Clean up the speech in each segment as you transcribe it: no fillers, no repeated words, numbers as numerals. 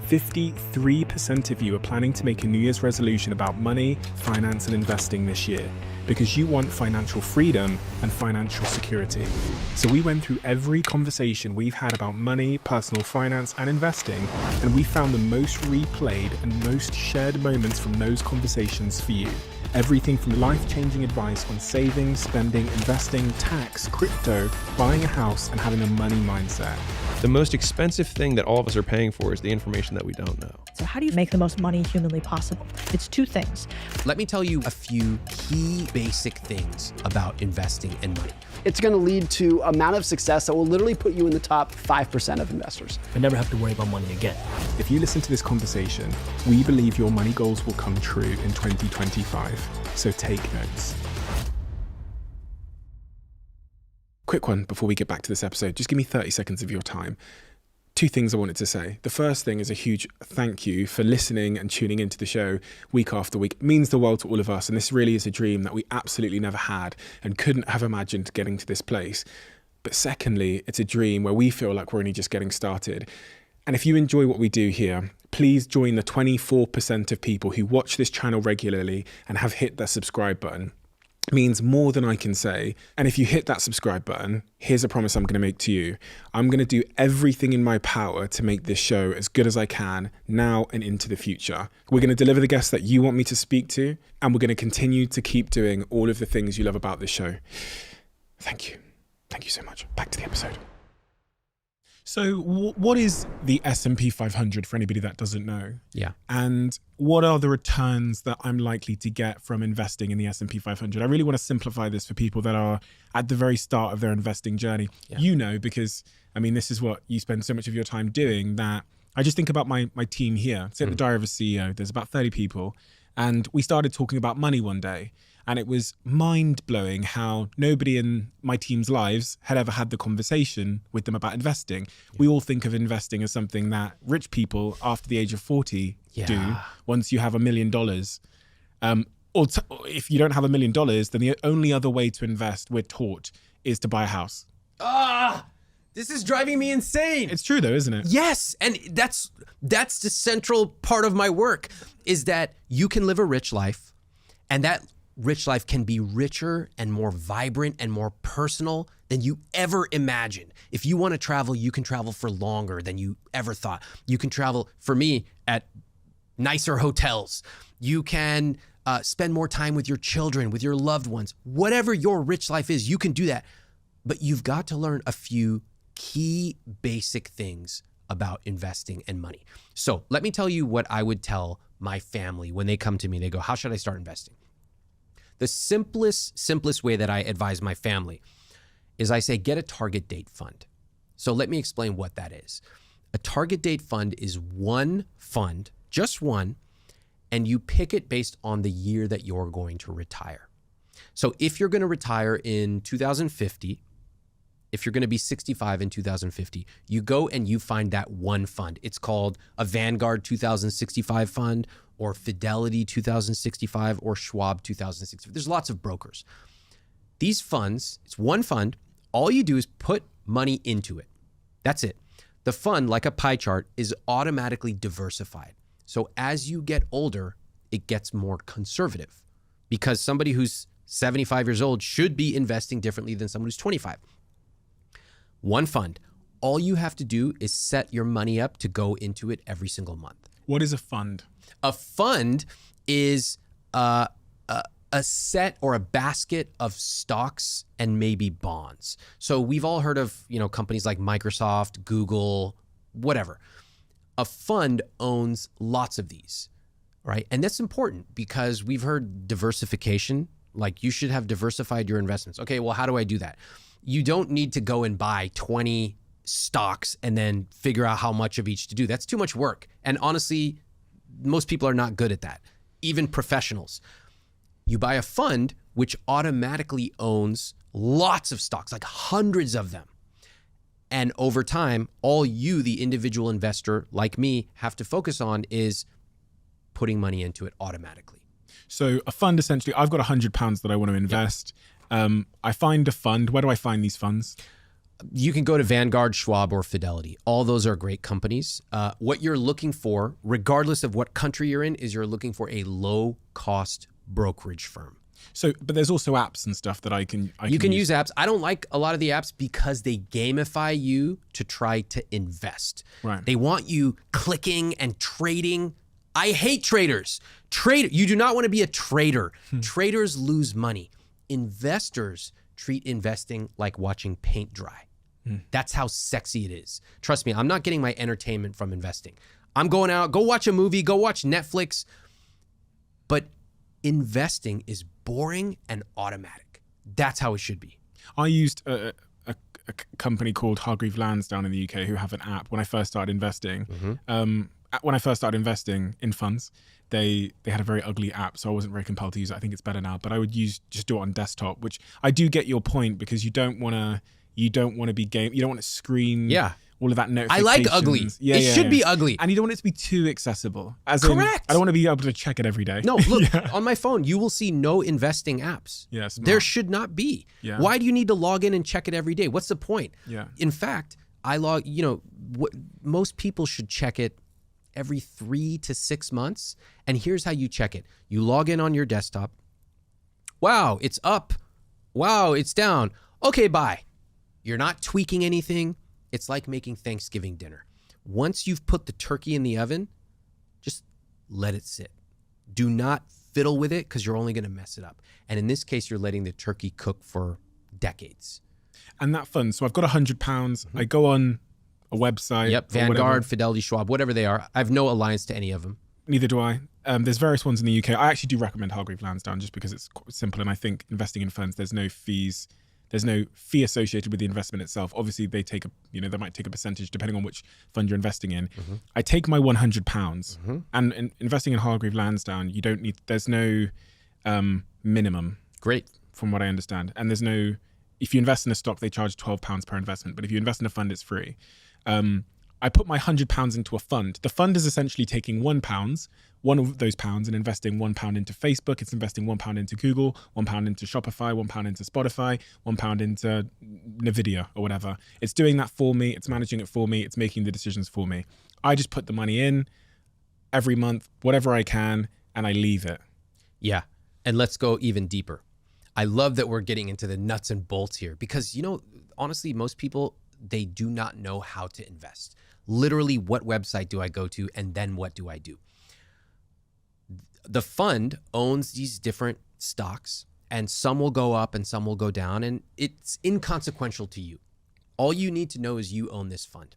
53% of you are planning to make a New Year's resolution about money, finance, and investing this year because you want financial freedom and financial security. So we went through every conversation we've had about money, personal finance, and investing, and we found the most replayed and most shared moments from those conversations for you. Everything from life-changing advice on saving, spending, investing, tax, crypto, buying a house, and having a money mindset. The most expensive thing that all of us are paying for is the information that we don't know. So how do you make the most money humanly possible? It's two things. Let me tell you a few key basic things about investing and money. It's going to lead to an amount of success that will literally put you in the top 5% of investors. I never have to worry about money again. If you listen to this conversation, we believe your money goals will come true in 2025. So take notes. Quick one before we get back to this episode. Just give me 30 seconds of your time. Two things I wanted to say. The first thing is a huge thank you for listening and tuning into the show week after week. It means the world to all of us. And this really is a dream that we absolutely never had and couldn't have imagined getting to this place. But secondly, it's a dream where we feel like we're only just getting started. And if you enjoy what we do here, please join the 24% of people who watch this channel regularly and have hit that subscribe button. It means more than I can say. And if you hit that subscribe button, here's a promise I'm going to make to you. I'm going to do everything in my power to make this show as good as I can now and into the future. We're going to deliver the guests that you want me to speak to, and we're going to continue to keep doing all of the things you love about this show. Thank you. Thank you so much. Back to the episode. So what is the S&P 500 for anybody that doesn't know? Yeah. And what are the returns that I'm likely to get from investing in the S&P 500? I really want to simplify this for people that are at the very start of their investing journey. Yeah. You know, because I mean, this is what you spend so much of your time doing, that I just think about my team here. Say at the Diary of a CEO, there's about 30 people. And we started talking about money one day. And it was mind-blowing how nobody in my team's lives had ever had the conversation with them about investing. Yeah. We all think of investing as something that rich people after the age of 40 do once you have $1 million. Or if you don't have $1 million, then the only other way to invest, we're taught, is to buy a house. This is driving me insane. It's true though, isn't it? Yes, and that's the central part of my work, is that you can live a rich life, and that rich life can be richer and more vibrant and more personal than you ever imagined. If you want to travel, you can travel for longer than you ever thought. You can travel, for me, at nicer hotels. You can spend more time with your children, with your loved ones. Whatever your rich life is, you can do that. But you've got to learn a few key basic things about investing and money. So let me tell you what I would tell my family when they come to me. They go, how should I start investing? The simplest way that I advise my family is I say, get a target date fund. So let me explain what that is. A target date fund is one fund, just one, and you pick it based on the year that you're going to retire. So if you're going to retire in 2050, if you're going to be 65 in 2050, you go and you find that one fund. It's called a Vanguard 2065 fund, or Fidelity 2065, or Schwab 2065. There's lots of brokers. These funds, it's one fund. All you do is put money into it. That's it. The fund, like a pie chart, is automatically diversified. So as you get older, it gets more conservative, because somebody who's 75 years old should be investing differently than someone who's 25. One fund. All you have to do is set your money up to go into it every single month. What is a fund? A fund is a set or a basket of stocks and maybe bonds. So we've all heard of, companies like Microsoft, Google, whatever. A fund owns lots of these, right? And that's important because we've heard diversification, like you should have diversified your investments. Okay, well, how do I do that? You don't need to go and buy 20 stocks and then figure out how much of each to do. That's too much work. And honestly, most people are not good at that, even professionals. You buy a fund which automatically owns lots of stocks, like hundreds of them. And over time, all you, the individual investor like me, have to focus on is putting money into it automatically. So a fund, essentially, I've got £100 that I want to invest. I find a fund. Where do I find these funds? You can go to Vanguard, Schwab, or Fidelity. All those are great companies. What you're looking for, regardless of what country you're in, is you're looking for a low-cost brokerage firm. So, but there's also apps and stuff that I can use apps. I don't like a lot of the apps because they gamify you to try to invest. Right. They want you clicking and trading. I hate traders. You do not want to be a trader. Traders lose money. Investors treat investing like watching paint dry. That's how sexy it is. Trust me, I'm not getting my entertainment from investing. I'm going out, go watch a movie, go watch Netflix. But investing is boring and automatic. That's how it should be. I used a company called Hargreave Lansdown in the UK who have an app when I first started investing. When I first started investing in funds, they had a very ugly app, so I wasn't very compelled to use it. I think it's better now, but I would just do it on desktop, which I do get your point, because you don't want to be you don't want to screen all of that notifications. I like ugly. It should be ugly. And you don't want it to be too accessible. Correct. I don't want to be able to check it every day. No, look, on my phone, you will see no investing apps. Yeah, smart. There should not be. Yeah. Why do you need to log in and check it every day? What's the point? Yeah. In fact, most people should check it every 3 to 6 months. And here's how you check it. You log in on your desktop. Wow, it's up. Wow, it's down. Okay, bye. You're not tweaking anything. It's like making Thanksgiving dinner. Once you've put the turkey in the oven, just let it sit. Do not fiddle with it, because you're only going to mess it up. And in this case, you're letting the turkey cook for decades. And that fund, so I've got £100. I go on a website. Yep, Vanguard, Fidelity, Schwab, whatever they are. I have no alliance to any of them. Neither do I. There's various ones in the UK. I actually do recommend Hargreave Lansdown just because it's quite simple, and I think investing in funds, there's no fees. There's no fee associated with the investment itself. Obviously, they might take a percentage depending on which fund you're investing in. I take my £100, and in investing in Hargreave Lansdown, there's no minimum. Great. From what I understand. And if you invest in a stock, they charge £12 per investment. But if you invest in a fund, it's free. I put my £100 into a fund. The fund is essentially taking £1, one of those pounds, and investing £1 into Facebook. It's investing £1 into Google, £1 into Shopify, £1 into Spotify, £1 into Nvidia or whatever. It's doing that for me. It's managing it for me. It's making the decisions for me. I just put the money in every month, whatever I can, and I leave it. Yeah. And let's go even deeper. I love that we're getting into the nuts and bolts here, because, honestly, most people, they do not know how to invest. Literally, what website do I go to, and then what do I do? The fund owns these different stocks, and some will go up and some will go down, and it's inconsequential to you. All you need to know is you own this fund.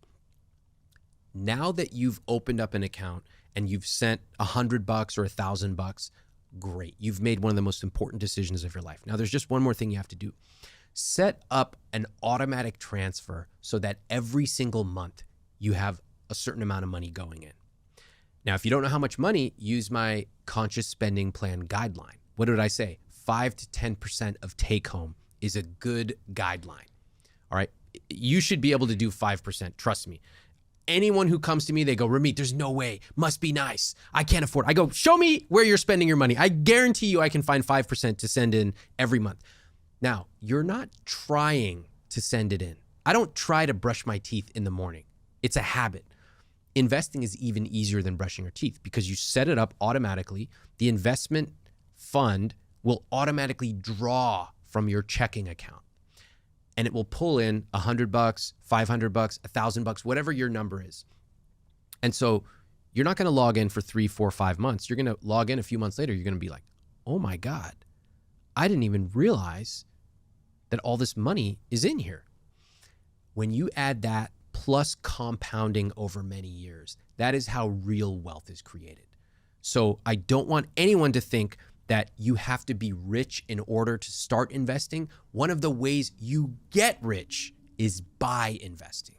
Now that you've opened up an account and you've sent $100 or $1,000, great. You've made one of the most important decisions of your life. Now, there's just one more thing you have to do. Set up an automatic transfer so that every single month you have a certain amount of money going in. Now, if you don't know how much money, use my conscious spending plan guideline. What did I say? 5 to 10% of take home is a good guideline. All right. You should be able to do 5%. Trust me. Anyone who comes to me, they go, Ramit, there's no way. Must be nice. I can't afford it. I go, show me where you're spending your money. I guarantee you I can find 5% to send in every month. Now, you're not trying to send it in. I don't try to brush my teeth in the morning. It's a habit. Investing is even easier than brushing your teeth because you set it up automatically. The investment fund will automatically draw from your checking account, and it will pull in $100, $500, $1,000, whatever your number is. And so you're not going to log in for 3, 4, 5 months. You're going to log in a few months later. You're going to be like, oh my God, I didn't even realize that all this money is in here. When you add that plus compounding over many years, that is how real wealth is created. So I don't want anyone to think that you have to be rich in order to start investing. One of the ways you get rich is by investing.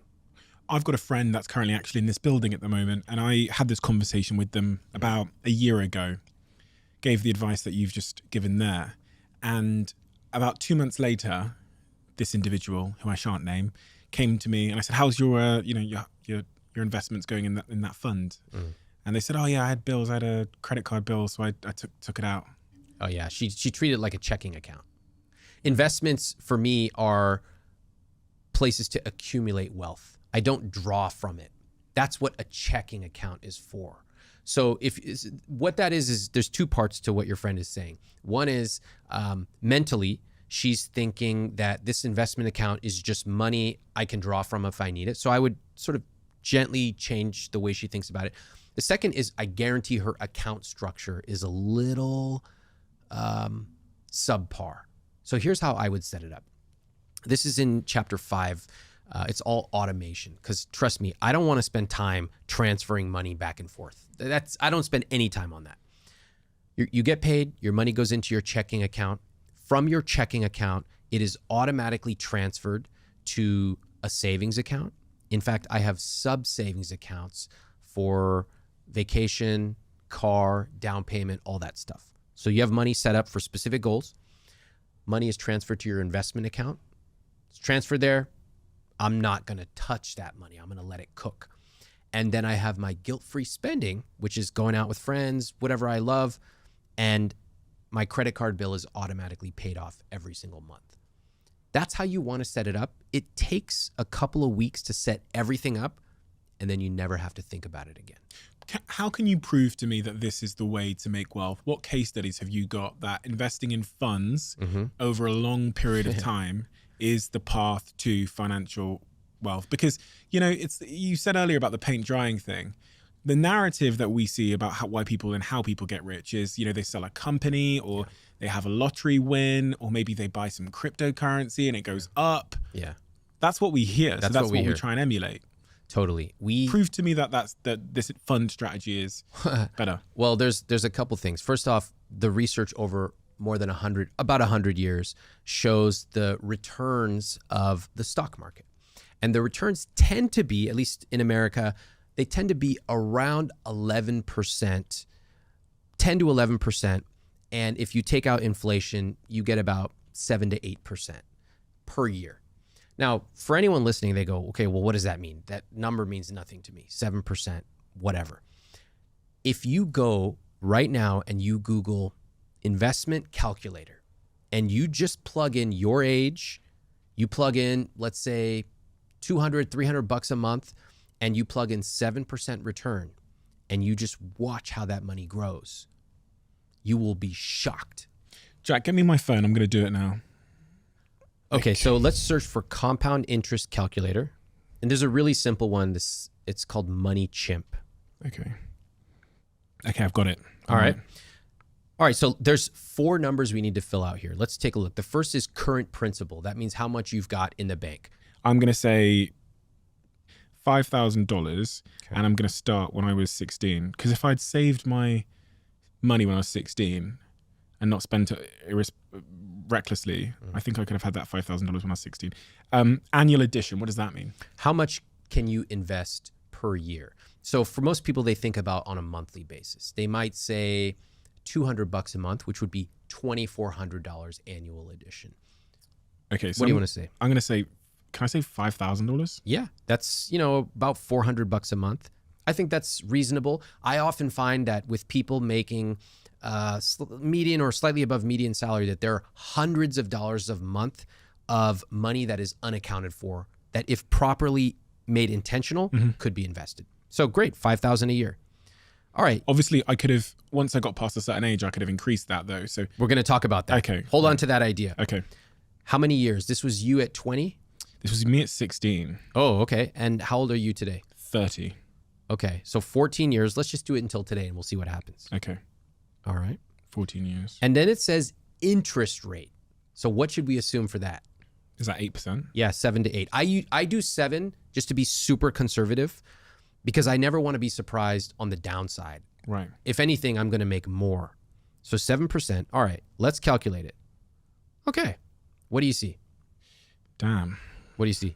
I've got a friend that's currently actually in this building at the moment, and I had this conversation with them about a year ago, gave the advice that you've just given there. And about 2 months later, this individual, who I shan't name, came to me and I said, how's your investments going in that fund? And they said, oh yeah, I had bills. I had a credit card bill, so I took it out. Oh yeah, she treated it like a checking account. Investments for me are places to accumulate wealth. I don't draw from it. That's what a checking account is for. So what that is there's two parts to what your friend is saying. One is mentally, she's thinking that this investment account is just money I can draw from if I need it. So I would sort of gently change the way she thinks about it. The second is I guarantee her account structure is a little subpar. So here's how I would set it up. This is in chapter 5. It's all automation, because trust me, I don't want to spend time transferring money back and forth. I don't spend any time on that. You get paid, your money goes into your checking account. From your checking account, it is automatically transferred to a savings account. In fact, I have sub-savings accounts for vacation, car, down payment, all that stuff. So you have money set up for specific goals. Money is transferred to your investment account. It's transferred there. I'm not going to touch that money. I'm going to let it cook. And then I have my guilt-free spending, which is going out with friends, whatever I love. And my credit card bill is automatically paid off every single month. That's how you want to set it up. It takes a couple of weeks to set everything up, and then you never have to think about it again. How can you prove to me that this is the way to make wealth? What case studies have you got that investing in funds over a long period of time is the path to financial wealth? Because, you said earlier about the paint drying thing. The narrative that we see about how people get rich is, they sell a company, or they have a lottery win, or maybe they buy some cryptocurrency and it goes up. Yeah. That's what we hear. That's so what we try and emulate. Totally. Prove to me that this fund strategy is better. Well, there's a couple things. First off, the research over more than about 100 years shows the returns of the stock market. And the returns tend to be, at least in America, they tend to be around 11%, 10 to 11%. And if you take out inflation, you get about 7 to 8% per year. Now, for anyone listening, they go, okay, well, what does that mean? That number means nothing to me, 7%, whatever. If you go right now and you Google investment calculator and you just plug in your age, you plug in, let's say, $200, $300 a month, and you plug in 7% return, and you just watch how that money grows, you will be shocked. Jack, get me my phone. I'm going to do it now. Okay, so let's search for compound interest calculator. And there's a really simple one. It's called Money Chimp. Okay, I've got it. All right, so there's 4 numbers we need to fill out here. Let's take a look. The first is current principal. That means how much you've got in the bank. I'm going to say $5,000, and I'm going to start when I was 16. Because if I'd saved my money when I was 16 and not spent it recklessly, I think I could have had that $5,000 when I was 16. Annual addition, what does that mean? How much can you invest per year? So for most people, they think about on a monthly basis. They might say $200 a month, which would be $2,400 annual addition. Okay, so what do you want to say? I'm going to say, can I say $5,000? Yeah, that's, about $400 a month. I think that's reasonable. I often find that with people making median or slightly above median salary, that there are hundreds of dollars a month of money that is unaccounted for, that if properly made intentional, could be invested. So great, $5,000 a year. All right. Obviously, I could have, once I got past a certain age, I could have increased that though. So we're going to talk about that. Okay. Hold on to that idea. Okay. How many years? This was you at 20? This was me at 16. Oh, okay. And how old are you today? 30. Okay. So 14 years. Let's just do it until today and we'll see what happens. Okay. All right. 14 years. And then it says interest rate. So what should we assume for that? Is that 8%? Yeah, 7 to 8. I do 7 just to be super conservative because I never want to be surprised on the downside. Right. If anything, I'm going to make more. So 7%. All right, let's calculate it. Okay. What do you see? Damn. What do you see?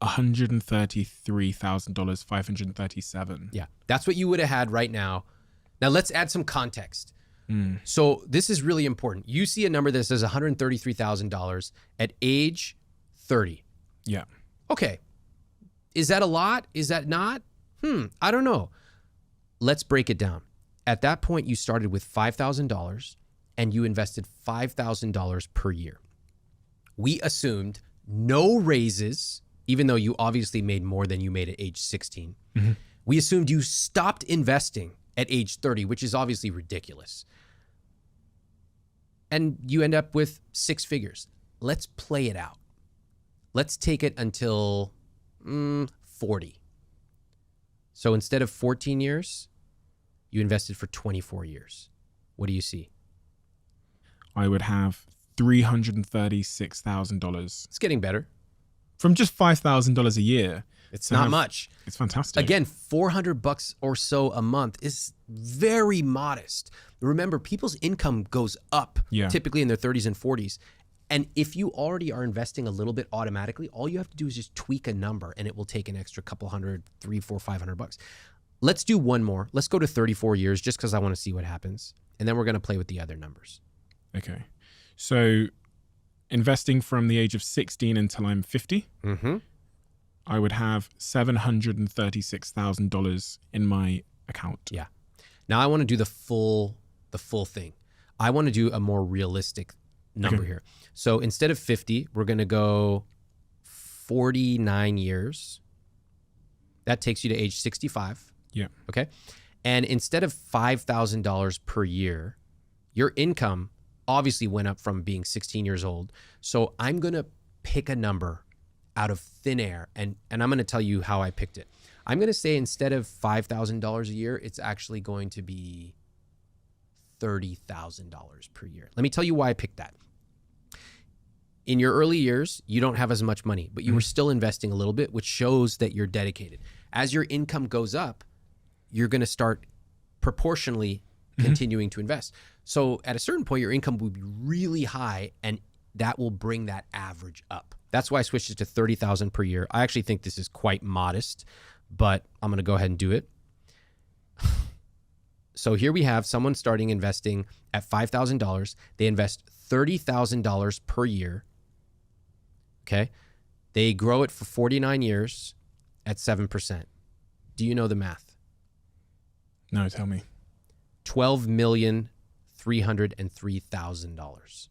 $133,000, 537. Yeah, that's what you would have had right now. Now let's add some context. So this is really important. You see a number that says $133,000 at age 30. Yeah. Okay. Is that a lot? Is that not? I don't know. Let's break it down. At that point, you started with $5,000 and you invested $5,000 per year. We assumed no raises, even though you obviously made more than you made at age 16. We assumed you stopped investing at age 30, which is obviously ridiculous. And you end up with 6 figures. Let's play it out. Let's take it until 40. So instead of 14 years, you invested for 24 years. What do you see? I would have $336,000 It's getting better. from just $5,000 a year. It's to not have- much. It's fantastic. Again, $400 or so a month is very modest. Remember, people's income goes up typically in their 30s and 40s. And if you already are investing a little bit automatically, all you have to do is just tweak a number and it will take an extra couple hundred, $300, $400, $500. Let's do one more. Let's go to 34 years just because I want to see what happens. And then we're going to play with the other numbers. Okay. So investing from the age of 16 until I'm 50, I would have $736,000 in my account. Yeah. Now I want to do the full thing. I want to do a more realistic number here. So instead of 50, we're going to go 49 years. That takes you to age 65. Yeah. Okay. And instead of $5,000 per year, your income obviously went up from being 16 years old. So I'm going to pick a number out of thin air and I'm going to tell you how I picked it. I'm going to say instead of $5,000 a year, it's actually going to be $30,000 per year. Let me tell you why I picked that. In your early years, you don't have as much money, but you were still investing a little bit, which shows that you're dedicated. As your income goes up, you're going to start proportionally continuing to invest. So at a certain point, your income will be really high and that will bring that average up. That's why I switched it to $30,000 per year. I actually think this is quite modest, but I'm going to go ahead and do it. So here we have someone starting investing at $5,000. They invest $30,000 per year. Okay. They grow it for 49 years at 7%. Do you know the math? No, tell me. $12,303,000.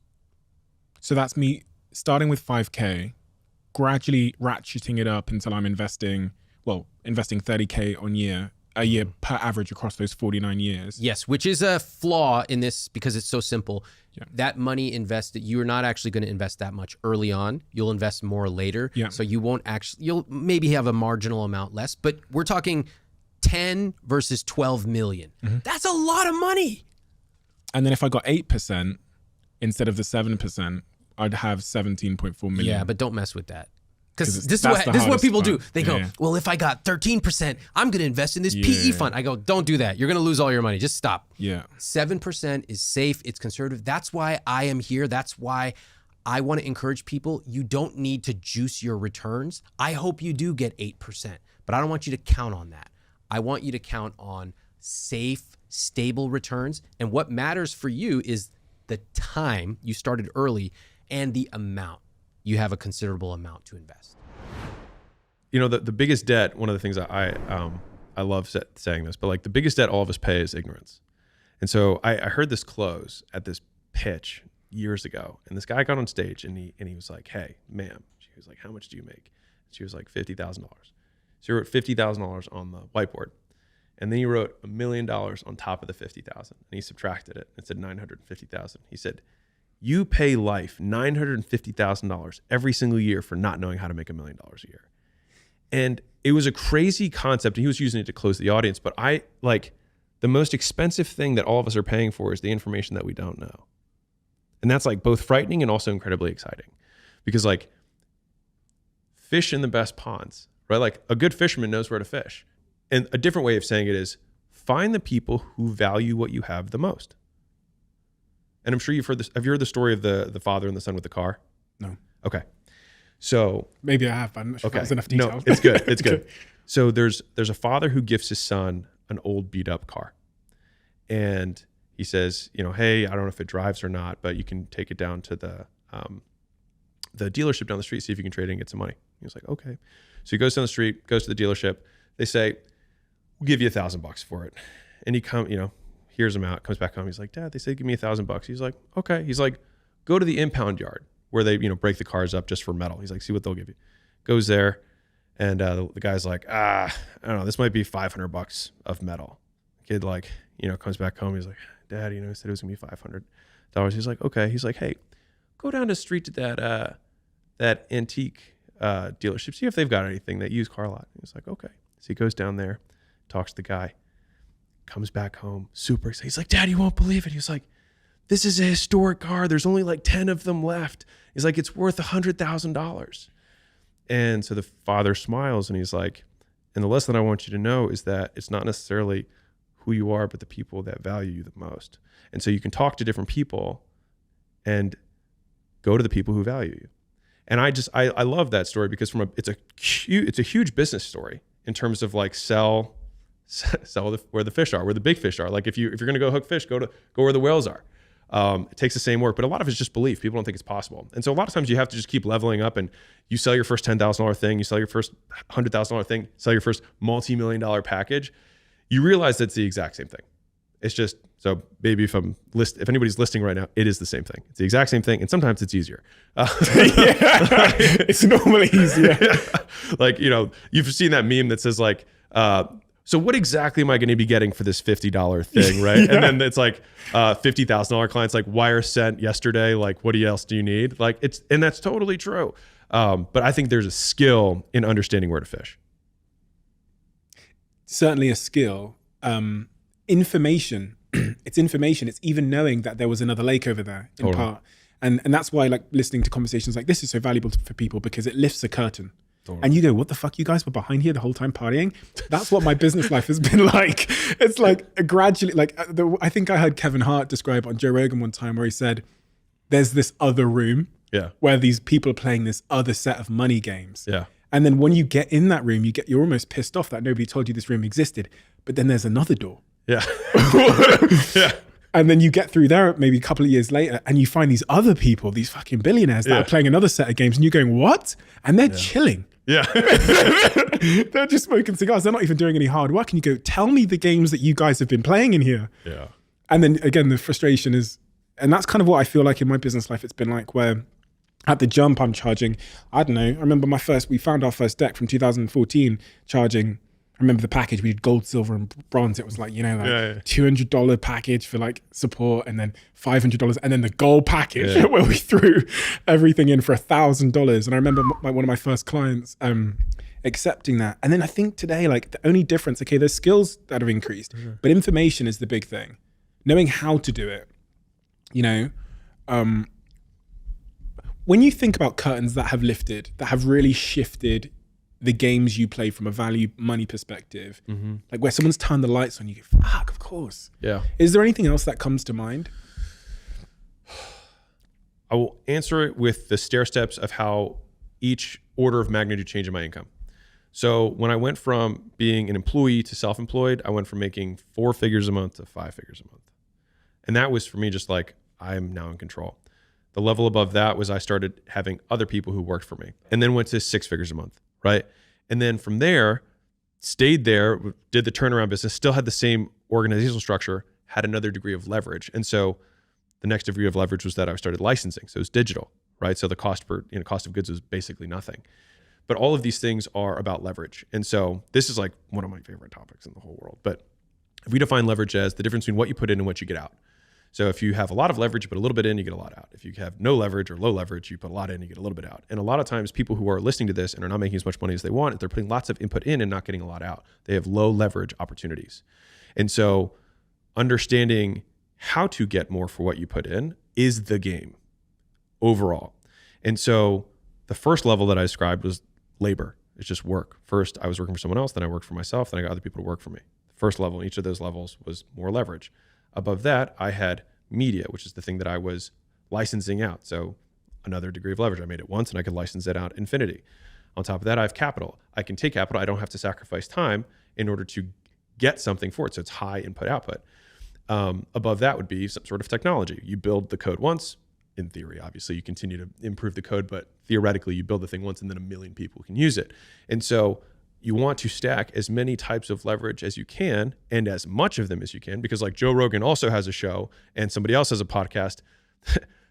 So that's me starting with 5K, gradually ratcheting it up until I'm investing 30K a year per average across those 49 years. Yes, which is a flaw in this because it's so simple. Yeah. That money invested, you're not actually going to invest that much early on. You'll invest more later. Yeah. So you'll maybe have a marginal amount less, but we're talking 10 versus 12 million. That's a lot of money. And then if I got 8% instead of the 7%, I'd have 17.4 million. Yeah, but don't mess with that. Because 'Cause this is that's what the people hardest do. part. They go, Yeah. well, if I got 13%, I'm going to invest in this PE fund. I go, don't do that. You're going to lose all your money. Just stop. Yeah. 7% is safe. It's conservative. That's why I am here. That's why I want to encourage people. You don't need to juice your returns. I hope you do get 8%, but I don't want you to count on that. I want you to count on safe, stable returns. And what matters for you is the time you started early and the amount. You have a considerable amount to invest. You know, the biggest debt, one of the things I love saying this, but like the biggest debt all of us pay is ignorance. And so I heard this close at this pitch years ago, and this guy got on stage and he was like, "Hey, ma'am," she was like, "How much do you make?" She was like, $50,000. So he wrote $50,000 on the whiteboard, and then he wrote $1 million on top of the 50,000, and he subtracted it. It said 950,000. He said, "You pay life $950,000 every single year for not knowing how to make $1 million a year." And it was a crazy concept. And he was using it to close the audience. But the most expensive thing that all of us are paying for is the information that we don't know. And that's like both frightening and also incredibly exciting. Because like fish in the best ponds, right? Like a good fisherman knows where to fish. And a different way of saying it is find the people who value what you have the most. And I'm sure you've heard this. Have you heard the story of the father and the son with the car? No. Okay. So Maybe I have, but I'm not sure if that was enough detail. no, it's good. It's good. So there's a father who gifts his son an old beat up car. And he says, "Hey, I don't know if it drives or not, but you can take it down to the dealership down the street, see if you can trade it and get some money." He was like, "Okay." So he goes down the street, goes to the dealership. They say, "We'll give you $1,000 for it." And he hears him out, comes back home. He's like, "Dad, they said give me $1,000." He's like, "Okay." He's like, "Go to the impound yard. where they, break the cars up just for metal. He's like, see what they'll give you. Goes there, and the guy's like, I don't know, this might be $500 of metal. Kid comes back home. He's like, Dad, he said it was gonna be $500. He's like, okay. He's like, hey, go down the street to that antique dealership, see if they've got anything, that used car lot. He's like, okay. So he goes down there, talks to the guy, comes back home, super excited. He's like, Dad, you won't believe it. He's like, this is a historic car. There's only like 10 of them left. He's like, it's worth $100,000. And so the father smiles and he's like, and the lesson I want you to know is that it's not necessarily who you are, but the people that value you the most. And so you can talk to different people and go to the people who value you. And I love that story because it's a huge business story in terms of like sell where the fish are, where the big fish are. Like if you're going to go hook fish, go where the whales are. It takes the same work, but a lot of it's just belief. People don't think it's possible. And so a lot of times you have to just keep leveling up, and you sell your first $10,000 thing, you sell your first $100,000 thing, sell your first multi-million-dollar package. You realize that's the exact same thing. It's just, so maybe if anybody's listening right now, it is the same thing. It's the exact same thing. And sometimes it's easier. It's normally easier. Like, you've seen that meme that says like, so what exactly am I going to be getting for this $50 thing, right? Yeah. And then it's like $50,000 clients like wire sent yesterday. Like, what else do you need? Like and that's totally true. But I think there's a skill in understanding where to fish. Certainly a skill. Information. It's information. It's even knowing that there was another lake over there in part. And that's why like listening to conversations like this is so valuable for people, because it lifts a curtain. Totally. And you go, what the fuck, you guys were behind here the whole time partying? That's what my business life has been like. It's like gradually, like I think I heard Kevin Hart describe on Joe Rogan one time where he said, there's this other room where these people are playing this other set of money games. Yeah. And then when you get in that room, you're almost pissed off that nobody told you this room existed. But then there's another door. Yeah. Yeah. And then you get through there maybe a couple of years later and you find these other people, these fucking billionaires that are playing another set of games, and you're going, what? And they're chilling. Yeah. They're just smoking cigars. They're not even doing any hard work. And you go, tell me the games that you guys have been playing in here. Yeah. And then again, the frustration is, and that's kind of what I feel like in my business life, it's been like, where at the jump I'm charging, I don't know, I remember we found our first deck from 2014 charging, I remember the package, we did gold, silver and bronze. It was like, $200 package for like support, and then $500, and then the gold package where we threw everything in for $1,000. And I remember one of my first clients accepting that. And then I think today, like the only difference, okay, there's skills that have increased, but information is the big thing. Knowing how to do it, when you think about curtains that have lifted, that have really shifted the games you play from a value money perspective, like where someone's turned the lights on, you go, fuck, of course. Yeah. Is there anything else that comes to mind? I will answer it with the stair steps of how each order of magnitude changed in my income. So when I went from being an employee to self-employed, I went from making 4 figures a month to 5 figures a month. And that was for me just like, I'm now in control. The level above that was I started having other people who worked for me, and then went to 6 figures a month. Right. And then from there, stayed there, did the turnaround business, still had the same organizational structure, had another degree of leverage. And so the next degree of leverage was that I started licensing. So it was digital, right? So the cost of goods was basically nothing. But all of these things are about leverage. And so this is like one of my favorite topics in the whole world. But if we define leverage as the difference between what you put in and what you get out. So if you have a lot of leverage, you put a little bit in, you get a lot out. If you have no leverage or low leverage, you put a lot in, you get a little bit out. And a lot of times people who are listening to this and are not making as much money as they want, they're putting lots of input in and not getting a lot out. They have low leverage opportunities. And so understanding how to get more for what you put in is the game overall. And so the first level that I described was labor. It's just work. First, I was working for someone else, then I worked for myself, then I got other people to work for me. The first level in each of those levels was more leverage. Above that, I had media, which is the thing that I was licensing out. So another degree of leverage. I made it once and I could license it out infinity. On top of that, I have capital. I can take capital. I don't have to sacrifice time in order to get something for it. So it's high input output. Above that would be some sort of technology. You build the code once. In theory, obviously, you continue to improve the code, but theoretically, you build the thing once and then 1 million people can use it. And so you want to stack as many types of leverage as you can and as much of them as you can, because like Joe Rogan also has a show and somebody else has a podcast.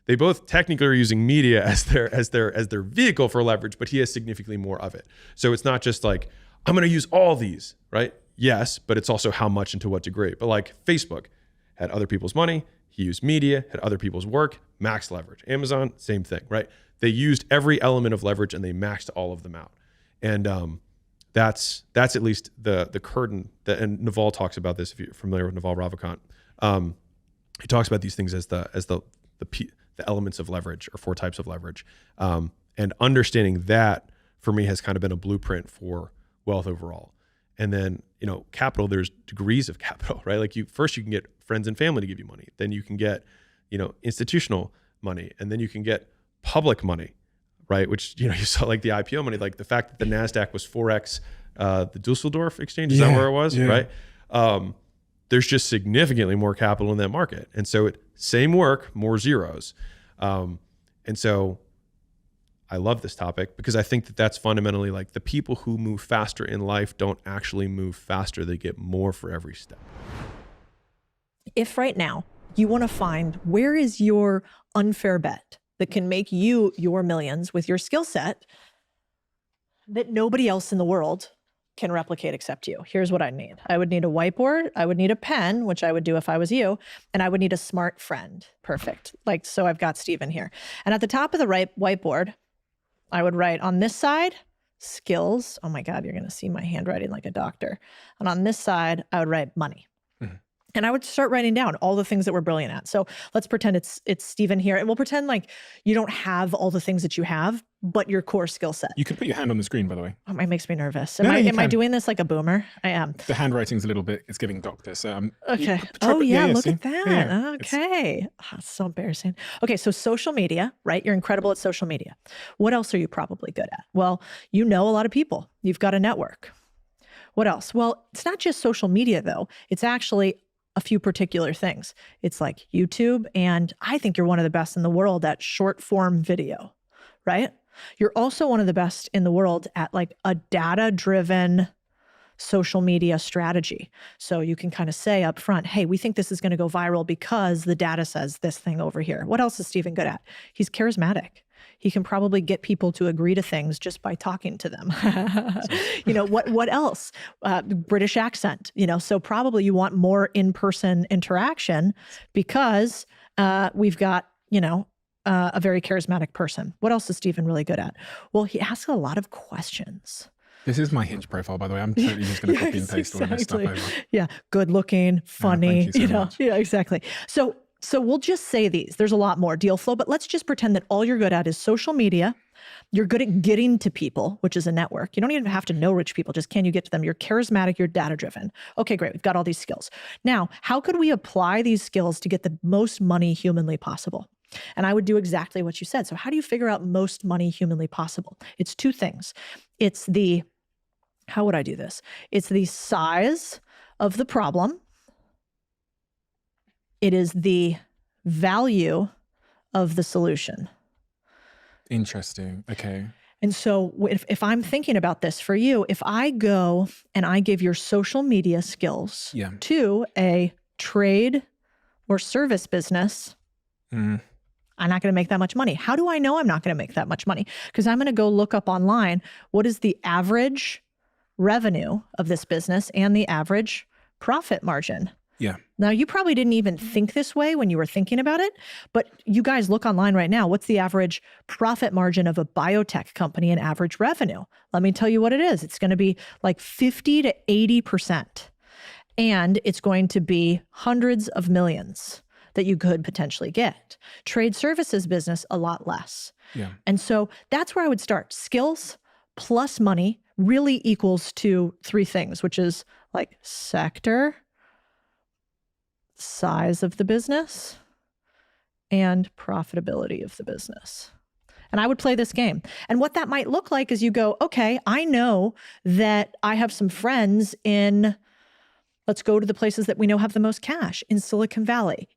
They both technically are using media as their vehicle for leverage, but he has significantly more of it. So it's not just like, I'm going to use all these, right? Yes, but it's also how much and to what degree. But like Facebook had other people's money, he used media, had other people's work, max leverage. Amazon, same thing, right? They used every element of leverage and they maxed all of them out. And that's at least the curtain that, and Naval talks about this, if you're familiar with Naval Ravikant. He talks about these things as the elements of leverage, or 4 types of leverage. And understanding that for me has kind of been a blueprint for wealth overall. And then, capital, there's degrees of capital, right? Like first you can get friends and family to give you money. Then you can get, institutional money, and then you can get public money, right? Which, you saw like the IPO money, like the fact that the NASDAQ was 4X the Dusseldorf exchange, is that where it was, right? There's just significantly more capital in that market. And so same work, more zeros. And so I love this topic because I think that that's fundamentally like the people who move faster in life don't actually move faster. They get more for every step. If right now you want to find where is your unfair bet that can make you your millions with your skill set that nobody else in the world can replicate except you, here's what I need. I would need a whiteboard. I would need a pen, which I would do if I was you. And I would need a smart friend. Perfect. Like, so I've got Stephen here. And at the top of the right whiteboard, I would write on this side, skills. Oh my God, you're going to see my handwriting like a doctor. And on this side, I would write money. And I would start writing down all the things that we're brilliant at. So let's pretend it's Stephen here. And we'll pretend like you don't have all the things that you have, but your core skill set. You can put your hand on the screen, by the way. Oh, it makes me nervous. Am I doing this like a boomer? I am. The handwriting's a little bit, it's giving doctor. So okay. Look at that. Yeah, okay. It's so embarrassing. Okay. So social media, right? You're incredible at social media. What else are you probably good at? Well, you know a lot of people. You've got a network. What else? Well, it's not just social media though. It's actually a few particular things. It's like YouTube, and I think you're one of the best in the world at short form video, right? You're also one of the best in the world at like a data-driven social media strategy. So you can kind of say up front, hey, we think this is going to go viral because the data says this thing over here. What else is Stephen good at? He's charismatic. He can probably get people to agree to things just by talking to them. What else? British accent, so probably you want more in-person interaction because we've got, a very charismatic person. What else is Stephen really good at? Well, he asks a lot of questions. This is my Hinge profile, by the way. I'm totally just going to copy and paste all this stuff over. Yeah, good looking, funny, thank you so much. Yeah, exactly. So we'll just say these. There's a lot more. Deal flow, but let's just pretend that all you're good at is social media. You're good at getting to people, which is a network. You don't even have to know rich people. Just can you get to them? You're charismatic. You're data-driven. Okay, great. We've got all these skills. Now, how could we apply these skills to get the most money humanly possible? And I would do exactly what you said. So how do you figure out most money humanly possible? It's 2 things. It's how would I do this? It's the size of the problem. It is the value of the solution. Interesting. Okay. And so if I'm thinking about this for you, if I go and I give your social media skills to a trade or service business, I'm not going to make that much money. How do I know I'm not going to make that much money? Because I'm going to go look up online, what is the average revenue of this business and the average profit margin? Yeah. Now, you probably didn't even think this way when you were thinking about it, but you guys look online right now. What's the average profit margin of a biotech company and average revenue? Let me tell you what it is. It's going to be like 50 to 80%. And it's going to be hundreds of millions that you could potentially get. Trade services business, a lot less. Yeah. And so that's where I would start. Skills plus money really equals to 3 things, which is like sector, size of the business, and profitability of the business. And I would play this game. And what that might look like is you go, okay, I know that I have some friends in, let's go to the places that we know have the most cash, in Silicon Valley,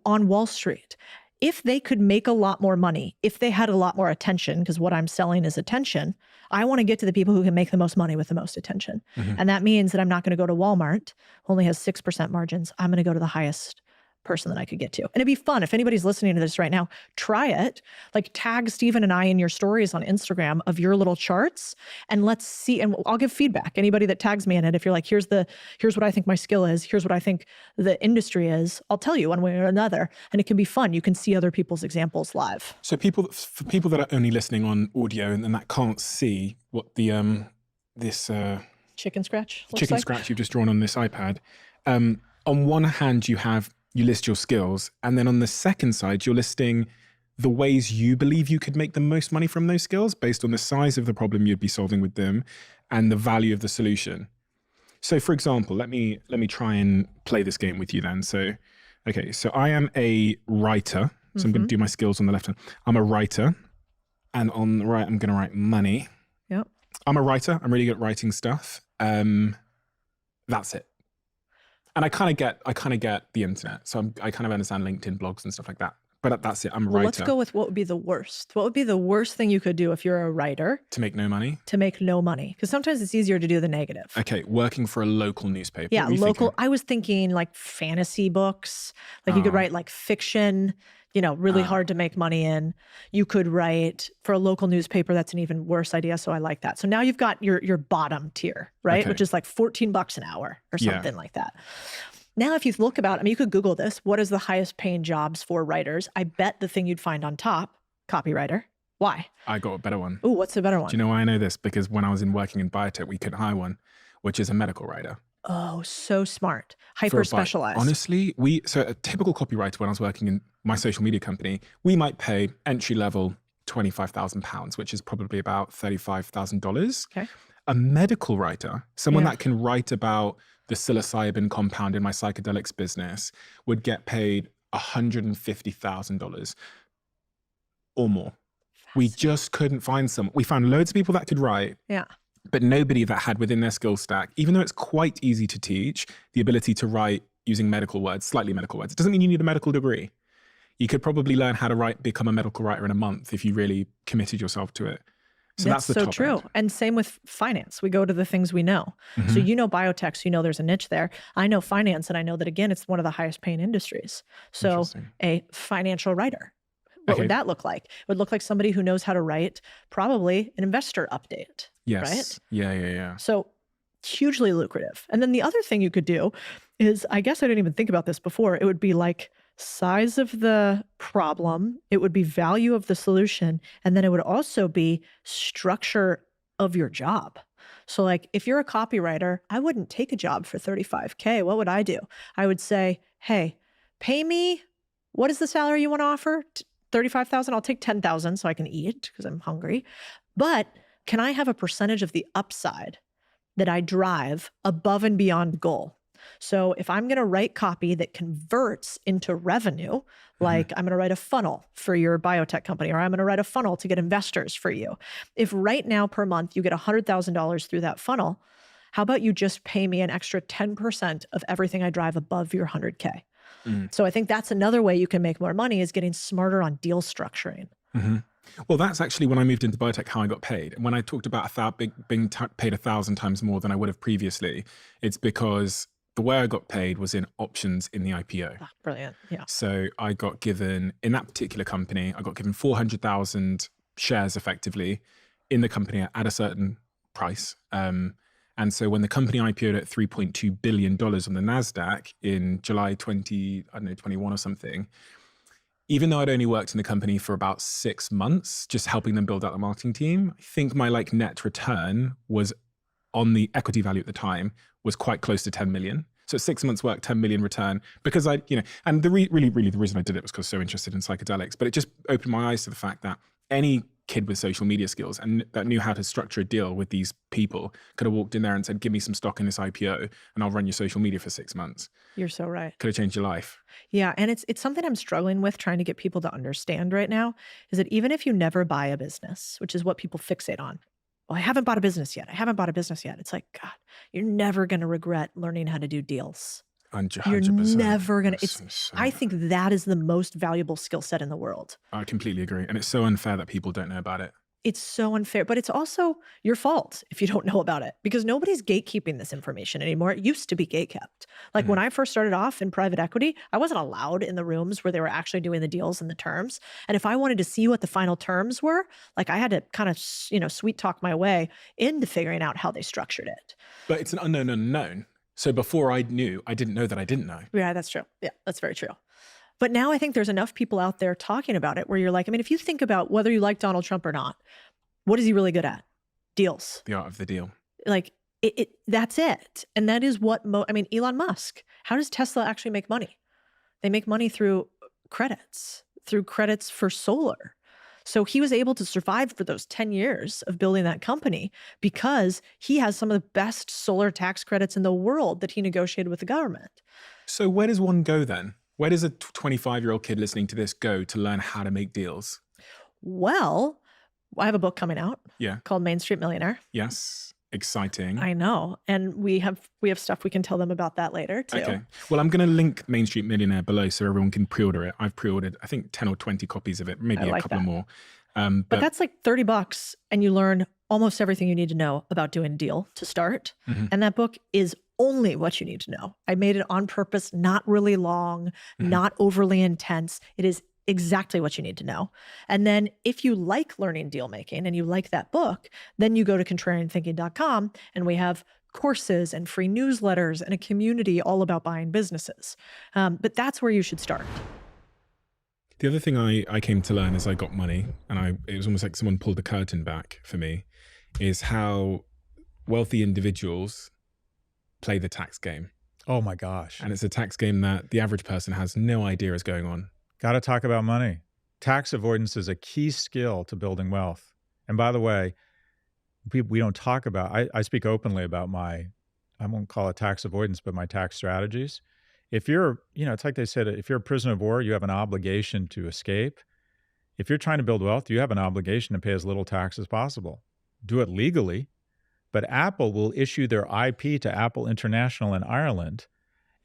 on Wall Street. If they could make a lot more money, if they had a lot more attention, because what I'm selling is attention, I want to get to the people who can make the most money with the most attention. And that means that I'm not going to go to Walmart, who only has 6% margins. I'm going to go to the highest person that I could get to. And it'd be fun. If anybody's listening to this right now, try it. Like tag Stephen and I in your stories on Instagram of your little charts, and let's see. And I'll give feedback. Anybody that tags me in it, if you're like, here's what I think my skill is, here's what I think the industry is, I'll tell you one way or another. And it can be fun. You can see other people's examples live. So for people that are only listening on audio and that can't see what the this chicken scratch looks chicken like. scratch you've just drawn on this iPad, on one hand you list your skills, and then on the second side you're listing the ways you believe you could make the most money from those skills based on the size of the problem you'd be solving with them and the value of the solution. So for example, let me try and play this game with you then. So I am a writer. So I'm going to do my skills on the left hand. I'm a writer, and on the right I'm going to write money. Yep. I'm a writer. I'm really good at writing stuff. That's it. And I kind of get the internet. So I kind of understand LinkedIn blogs and stuff like that. But that's it. I'm a writer. Let's go with what would be the worst. What would be the worst thing you could do if you're a writer? To make no money? To make no money. Because sometimes it's easier to do the negative. Okay, working for a local newspaper. Yeah, local. I was thinking like fantasy books. Like you could write like fiction, really hard to make money in. You could write for a local newspaper. That's an even worse idea. So I like that. So now you've got your bottom tier, right? Okay. Which is like $14 an hour or something like that. Now, if you look you could Google this. What is the highest paying jobs for writers? I bet the thing you'd find on top, copywriter. Why? I got a better one. Ooh, what's the better one? Do you know why I know this? Because when I was working in biotech, we couldn't hire one, which is a medical writer. Oh, so smart. Hyper specialized. Honestly, so a typical copywriter when I was working in my social media company, we might pay entry level £25,000, which is probably about $35,000. Okay. A medical writer, someone that can write about the psilocybin compound in my psychedelics business, would get paid $150,000 or more. We just couldn't find someone. We found loads of people that could write. Yeah. But nobody that had within their skill stack, even though it's quite easy to teach, the ability to write using medical words, slightly medical words. It doesn't mean you need a medical degree. You could probably learn how to become a medical writer in a month if you really committed yourself to it. So that's the so top true. end. And same with finance. We go to the things we know. So biotech, so there's a niche there. I know finance, and I know that, again, it's one of the highest paying industries. So a financial writer. What would that look like? It would look like somebody who knows how to write probably an investor update. Yes. Right? Yeah. So hugely lucrative. And then the other thing you could do is, I guess I didn't even think about this before, it would be like size of the problem, it would be value of the solution, and then it would also be structure of your job. So like if you're a copywriter, I wouldn't take a job for $35K. What would I do? I would say, hey, pay me, what is the salary you want to offer? $35,000. I'll take $10,000 so I can eat because I'm hungry. But can I have a percentage of the upside that I drive above and beyond goal? So if I'm going to write copy that converts into revenue, like I'm going to write a funnel for your biotech company, or I'm going to write a funnel to get investors for you. If right now per month you get $100,000 through that funnel, how about you just pay me an extra 10% of everything I drive above your 100K? So I think that's another way you can make more money, is getting smarter on deal structuring. Well, that's actually when I moved into biotech, how I got paid. And when I talked about being paid 1,000 times more than I would have previously, it's because the way I got paid was in options in the IPO. Brilliant. Yeah. So I got given, in that particular company, I got given 400,000 shares effectively in the company at a certain price. And so when the company IPO'd at $3.2 billion on the NASDAQ in July 21 or something, even though I'd only worked in the company for about 6 months, just helping them build out the marketing team, I think my net return was, on the equity value at the time, was quite close to 10 million. So 6 months work, 10 million return, because and the reason I did it was because I was so interested in psychedelics, but it just opened my eyes to the fact that any kid with social media skills and that knew how to structure a deal with these people could have walked in there and said, give me some stock in this IPO and I'll run your social media for 6 months. You're so right. Could have changed your life. Yeah. And it's something I'm struggling with trying to get people to understand right now, is that even if you never buy a business, which is what people fixate on, well, I haven't bought a business yet. It's like, God, you're never going to regret learning how to do deals. 100%. You're never going to. I think that is the most valuable skill set in the world. I completely agree. And it's so unfair that people don't know about it. It's so unfair, but it's also your fault if you don't know about it, because nobody's gatekeeping this information anymore. It used to be gatekept. Like when I first started off in private equity, I wasn't allowed in the rooms where they were actually doing the deals and the terms. And if I wanted to see what the final terms were, like I had to kind of, sweet talk my way into figuring out how they structured it. But it's an unknown unknown. So before I knew, I didn't know that I didn't know. Yeah, that's true. Yeah, that's very true. But now I think there's enough people out there talking about it where you're like, I mean, if you think about whether you like Donald Trump or not, what is he really good at? Deals. The art of the deal. Like that's it. And that is what, Elon Musk, how does Tesla actually make money? They make money through credits for solar. So he was able to survive for those 10 years of building that company because he has some of the best solar tax credits in the world that he negotiated with the government. So where does one go then? Where does a 25-year-old kid listening to this go to learn how to make deals? Well, I have a book coming out called Main Street Millionaire. Yes. Exciting. I know. And we have stuff we can tell them about that later too. Okay. Well, I'm going to link Main Street Millionaire below so everyone can pre-order it. I've pre-ordered, I think 10 or 20 copies of it, maybe a couple more. But that's like $30 and you learn almost everything you need to know about doing a deal to start. And that book is only what you need to know. I made it on purpose, not really long, not overly intense. It is exactly what you need to know. And then if you like learning deal making and you like that book, then you go to contrarianthinking.com and we have courses and free newsletters and a community all about buying businesses. But that's where you should start. The other thing I came to learn as I got money, and it was almost like someone pulled the curtain back for me, is how wealthy individuals play the tax game. Oh my gosh. And it's a tax game that the average person has no idea is going on. Got to talk about money. Tax avoidance is a key skill to building wealth. And by the way, we don't talk about, I speak openly about I won't call it tax avoidance, but my tax strategies. If you're, it's like they said, if you're a prisoner of war, you have an obligation to escape. If you're trying to build wealth, you have an obligation to pay as little tax as possible. Do it legally. But Apple will issue their IP to Apple International in Ireland,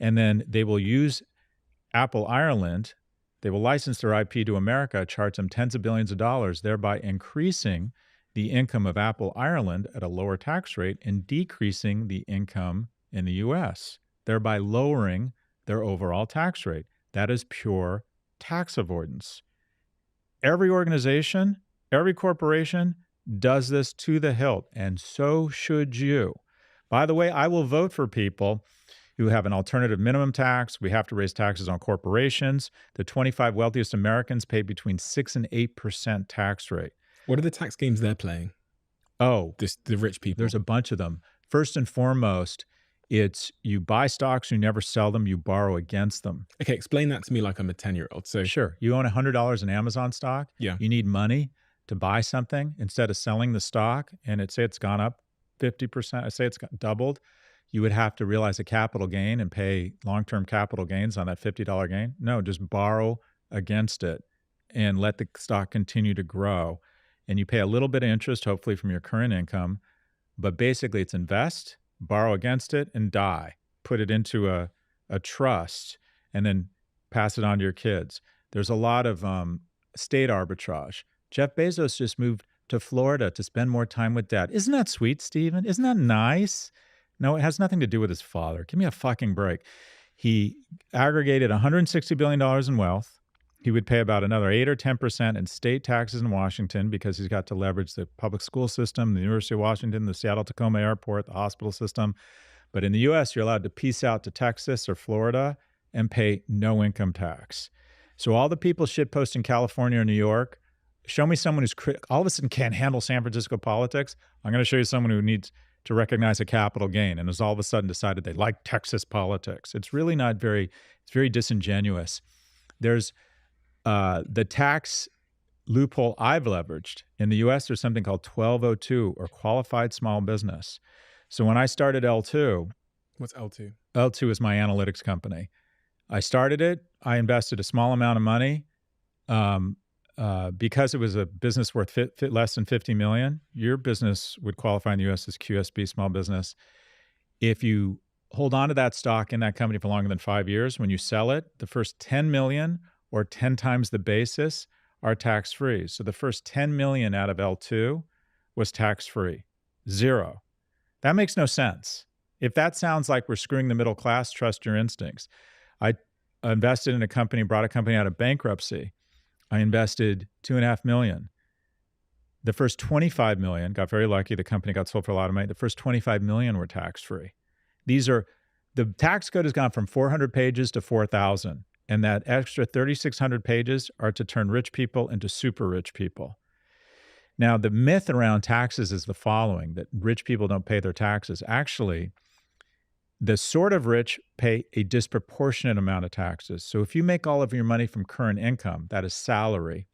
and then they will use Apple Ireland. They will license their IP to America, charge them tens of billions of dollars, thereby increasing the income of Apple Ireland at a lower tax rate and decreasing the income in the U.S., thereby lowering their overall tax rate. That is pure tax avoidance. Every organization, every corporation does this to the hilt, and so should you. By the way, I will vote for people who have an alternative minimum tax. We have to raise taxes on corporations. The 25 wealthiest Americans pay between 6 and 8% tax rate. What are the tax games they're playing? Oh, the rich people. There's a bunch of them. First and foremost, it's you buy stocks, you never sell them, you borrow against them. Okay, explain that to me like I'm a 10-year-old. So sure, you own $100 in Amazon stock. Yeah. You need money to buy something instead of selling the stock, and say it's gone up 50%, I say it's doubled, you would have to realize a capital gain and pay long-term capital gains on that $50 gain. No, just borrow against it and let the stock continue to grow. And you pay a little bit of interest, hopefully from your current income, but basically it's invest, borrow against it, and die. Put it into a trust and then pass it on to your kids. There's a lot of state arbitrage. Jeff Bezos just moved to Florida to spend more time with dad. Isn't that sweet, Stephen? Isn't that nice? No, it has nothing to do with his father. Give me a fucking break. He aggregated $160 billion in wealth. He would pay about another 8 or 10% in state taxes in Washington because he's got to leverage the public school system, the University of Washington, the Seattle-Tacoma Airport, the hospital system. But in the U.S., you're allowed to peace out to Texas or Florida and pay no income tax. So all the people shitpost in California or New York, show me someone who's all of a sudden can't handle San Francisco politics. I'm going to show you someone who needs to recognize a capital gain and has all of a sudden decided they like Texas politics. It's really not it's very disingenuous. There's the tax loophole I've leveraged. In the U.S., there's something called 1202 or qualified small business. So when I started L2. What's L2? L2 is my analytics company. I started it. I invested a small amount of money. Because it was a business worth less than $50 million, your business would qualify in the U.S. as QSB, small business. If you hold on to that stock in that company for longer than 5 years, when you sell it, the first $10 million or 10 times the basis are tax-free. So the first 10 million out of L2 was tax-free. 0. That makes no sense. If that sounds like we're screwing the middle class, trust your instincts. I invested in a company, brought a company out of bankruptcy. I invested $2.5 million. The first 25 million, got very lucky. The company got sold for a lot of money. The first 25 million were tax-free. The tax code has gone from 400 pages to 4,000. And that extra 3,600 pages are to turn rich people into super rich people. Now, the myth around taxes is the following, that rich people don't pay their taxes. Actually, the sort of rich pay a disproportionate amount of taxes. So if you make all of your money from current income, that is salary,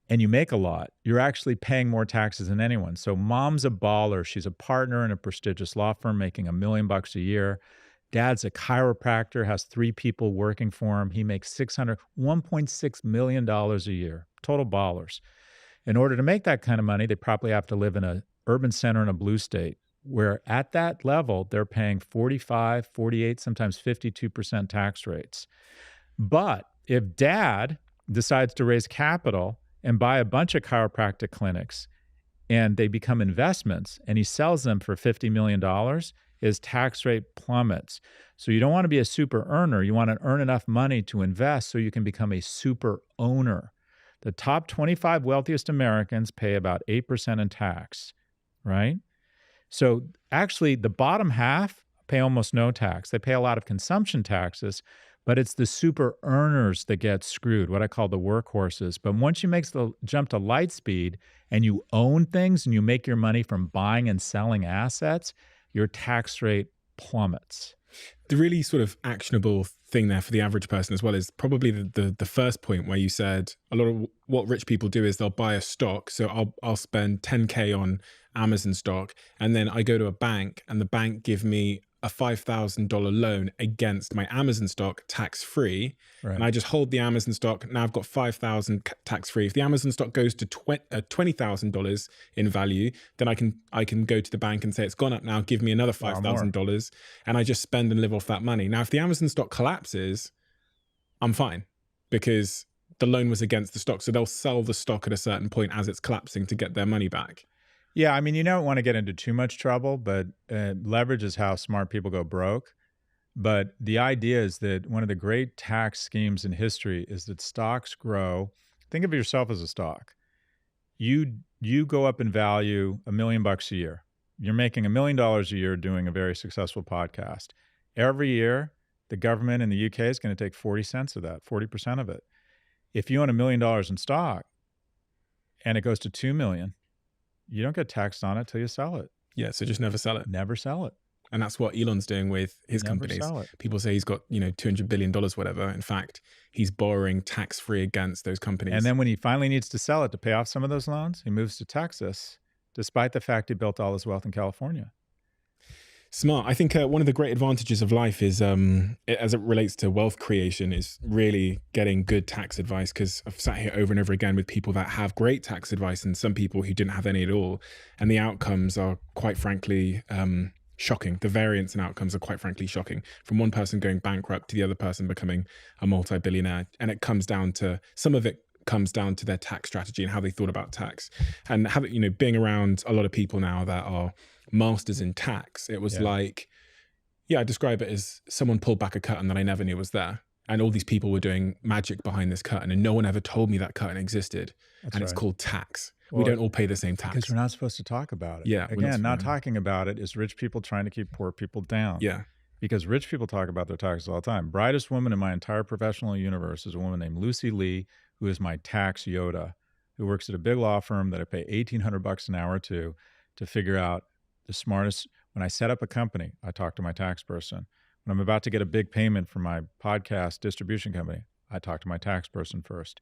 and you make a lot, you're actually paying more taxes than anyone. So mom's a baller. She's a partner in a prestigious law firm making $1 million a year. Dad's a chiropractor, has 3 people working for him. He makes $1.6 million a year, total ballers. In order to make that kind of money, they probably have to live in an urban center in a blue state, where at that level, they're paying 45, 48, sometimes 52% tax rates. But if dad decides to raise capital and buy a bunch of chiropractic clinics and they become investments and he sells them for $50 million, his tax rate plummets. So you don't want to be a super earner. You want to earn enough money to invest so you can become a super owner. The top 25 wealthiest Americans pay about 8% in tax, right? So actually, the bottom half pay almost no tax. They pay a lot of consumption taxes, but it's the super earners that get screwed, what I call the workhorses. But once you make the jump to light speed and you own things and you make your money from buying and selling assets, your tax rate plummets. The really sort of actionable thing there for the average person as well is probably the first point where you said a lot of what rich people do is they'll buy a stock. So I'll spend 10K on Amazon stock, and then I go to a bank and the bank give me a $5,000 loan against my Amazon stock tax-free. Right. And I just hold the Amazon stock. Now I've got $5,000 tax-free. If the Amazon stock goes to $20,000 in value, then I can go to the bank and say, it's gone up now, give me another $5,000. And I just spend and live off that money. Now, if the Amazon stock collapses, I'm fine because the loan was against the stock. So they'll sell the stock at a certain point as it's collapsing to get their money back. Yeah, I mean, you don't want to get into too much trouble, but leverage is how smart people go broke. But the idea is that one of the great tax schemes in history is that stocks grow. Think of yourself as a stock. You go up in value $1 million a year. You're making $1 million a year doing a very successful podcast. Every year, the government in the UK is going to take 40 cents of that, 40% of it. If you own $1 million in stock and it goes to 2 million, you don't get taxed on it till you sell it. Yeah, so just never sell it. Never sell it. And that's what Elon's doing with his companies. People say he's got, $200 billion, whatever. In fact, he's borrowing tax-free against those companies. And then when he finally needs to sell it to pay off some of those loans, he moves to Texas, despite the fact he built all his wealth in California. Smart. I think one of the great advantages of life is, as it relates to wealth creation, is really getting good tax advice, because I've sat here over and over again with people that have great tax advice and some people who didn't have any at all. And the outcomes are quite frankly shocking. The variance in outcomes are quite frankly shocking, from one person going bankrupt to the other person becoming a multi-billionaire. And it comes down to, some of it comes down to their tax strategy and how they thought about tax. And being around a lot of people now that are masters in tax, it was like, I describe it as someone pulled back a curtain that I never knew was there. And all these people were doing magic behind this curtain and no one ever told me that curtain existed. It's called tax. Well, we don't all pay the same tax. Because we're not supposed to talk about it. Yeah. Again, not talking about it is rich people trying to keep poor people down. Yeah. Because rich people talk about their taxes all the time. Brightest woman in my entire professional universe is a woman named Lucy Lee, who is my tax Yoda, who works at a big law firm that I pay $1,800 an hour to figure out the smartest. When I set up a company, I talk to my tax person. When I'm about to get a big payment from my podcast distribution company, I talk to my tax person first.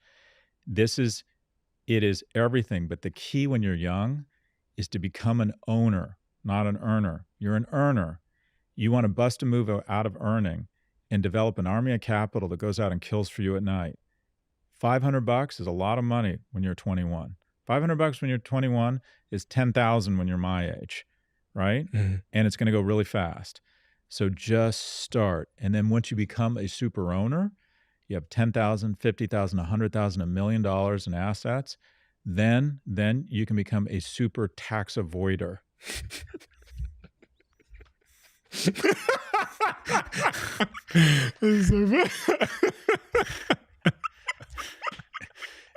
It is everything. But the key when you're young is to become an owner, not an earner. You're an earner. You want to bust a move out of earning and develop an army of capital that goes out and kills for you at night. $500 is a lot of money when you're 21. $500 when you're 21 is $10,000 when you're my age, right? Mm-hmm. And it's going to go really fast. So just start. And then once you become a super owner, you have 10,000, 50,000, 100,000, $1 million in assets, then you can become a super tax avoider.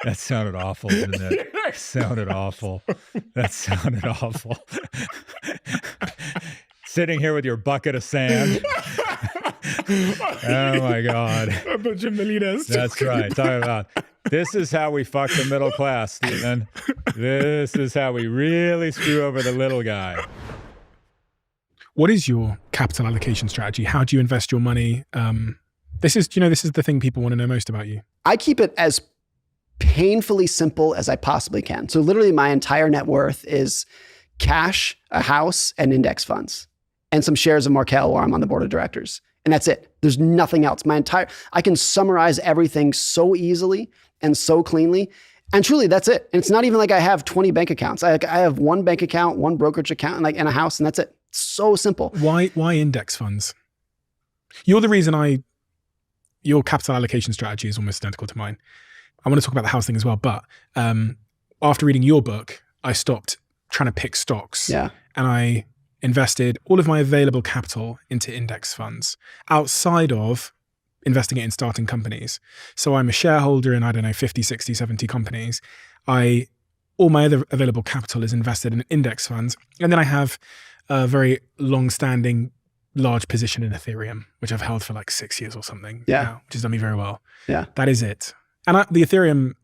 That sounded awful, didn't it? Sounded awful. That sounded awful. Sitting here with your bucket of sand. Oh my God. A bunch of millionaires. That's right. Talking about this is how we fuck the middle class, Stephen. This is how we really screw over the little guy. What is your capital allocation strategy? How do you invest your money? This is the thing people want to know most about you. I keep it as painfully simple as I possibly can. So literally my entire net worth is cash, a house, and index funds, and some shares of Markel where I'm on the board of directors. And that's it. There's nothing else. I can summarize everything so easily and so cleanly. And truly, that's it. And it's not even like I have 20 bank accounts. I have one bank account, one brokerage account, and a house, and that's it. It's so simple. Why index funds? You're the reason your capital allocation strategy is almost identical to mine. I want to talk about the house thing as well, but after reading your book, I stopped trying to pick stocks. Yeah. And I invested all of my available capital into index funds outside of investing it in starting companies. So I'm a shareholder in, 50, 60, 70 companies. All my other available capital is invested in index funds. And then I have a very long-standing large position in Ethereum, which I've held for like 6 years or something. Yeah. Now, which has done me very well. Yeah. That is it. And the Ethereum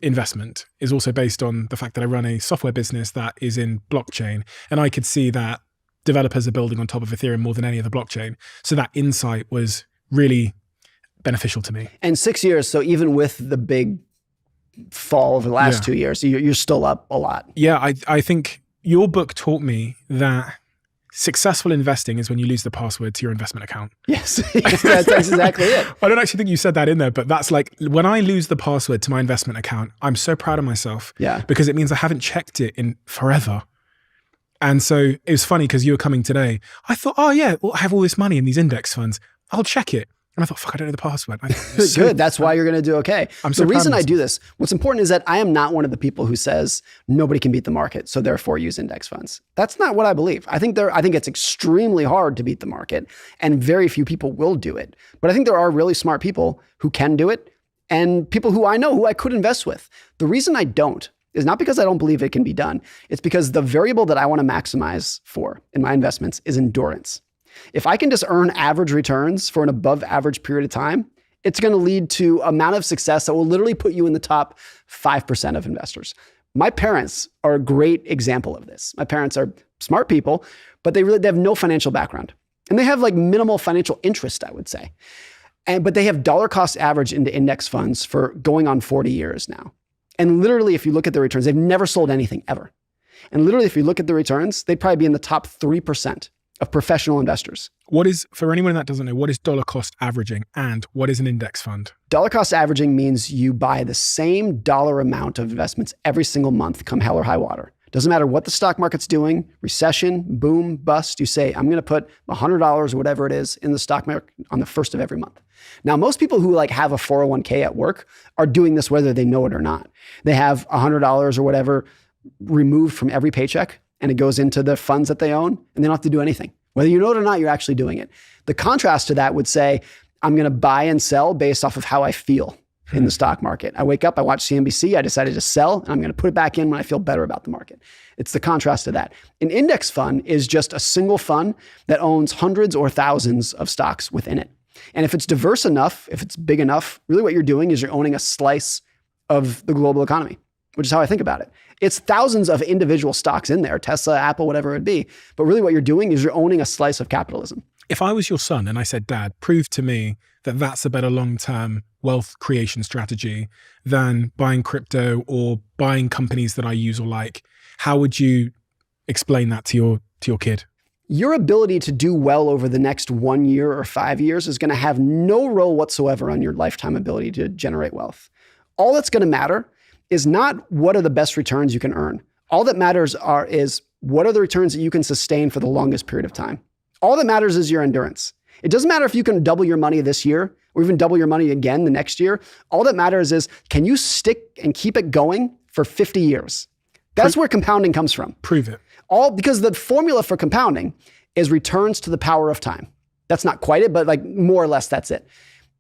investment is also based on the fact that I run a software business that is in blockchain. And I could see that developers are building on top of Ethereum more than any other blockchain. So that insight was really beneficial to me. And 6 years, so even with the big fall over the last 2 years, you're still up a lot. Yeah, I think your book taught me that successful investing is when you lose the password to your investment account. Yes, that's exactly it. I don't actually think you said that in there, but that's like, when I lose the password to my investment account, I'm so proud of myself. Yeah. Because it means I haven't checked it in forever. And so it was funny because you were coming today. I thought, oh yeah, well, I have all this money in these index funds. I'll check it. And I thought, fuck, I don't know the password. Good. That's why you're going to do okay. The reason I do this, what's important is that I am not one of the people who says nobody can beat the market, so therefore use index funds. That's not what I believe. I think it's extremely hard to beat the market, and very few people will do it. But I think there are really smart people who can do it, and people who I know who I could invest with. The reason I don't is not because I don't believe it can be done. It's because the variable that I want to maximize for in my investments is endurance. If I can just earn average returns for an above average period of time, it's going to lead to an amount of success that will literally put you in the top 5% of investors. My parents are a great example of this. My parents are smart people, but they have no financial background. And they have like minimal financial interest, I would say. But they have dollar cost average into index funds for going on 40 years now. And literally, if you look at the returns, they've never sold anything ever. And literally, if you look at the returns, they'd probably be in the top 3% of professional investors. For anyone that doesn't know, what is dollar cost averaging and what is an index fund? Dollar cost averaging means you buy the same dollar amount of investments every single month, come hell or high water. Doesn't matter what the stock market's doing, recession, boom, bust, you say, I'm going to put $100 or whatever it is in the stock market on the first of every month. Now, most people who have a 401k at work are doing this whether they know it or not. They have $100 or whatever removed from every paycheck, and it goes into the funds that they own, and they don't have to do anything. Whether you know it or not, you're actually doing it. The contrast to that would say, I'm going to buy and sell based off of how I feel in the stock market. I wake up, I watch CNBC, I decided to sell, and I'm going to put it back in when I feel better about the market. It's the contrast to that. An index fund is just a single fund that owns hundreds or thousands of stocks within it. And if it's diverse enough, if it's big enough, really what you're doing is you're owning a slice of the global economy, which is how I think about it. It's thousands of individual stocks in there, Tesla, Apple, whatever it be. But really what you're doing is you're owning a slice of capitalism. If I was your son and I said, Dad, prove to me that that's a better long-term wealth creation strategy than buying crypto or buying companies that I use or like, how would you explain that to your kid? Your ability to do well over the next 1 year or 5 years is going to have no role whatsoever on your lifetime ability to generate wealth. All that's going to matter is not what are the best returns you can earn. All that matters is what are the returns that you can sustain for the longest period of time. All that matters is your endurance. It doesn't matter if you can double your money this year or even double your money again the next year. All that matters is, can you stick and keep it going for 50 years? That's where compounding comes from. Prove it. Because the formula for compounding is returns to the power of time. That's not quite it, but like more or less that's it.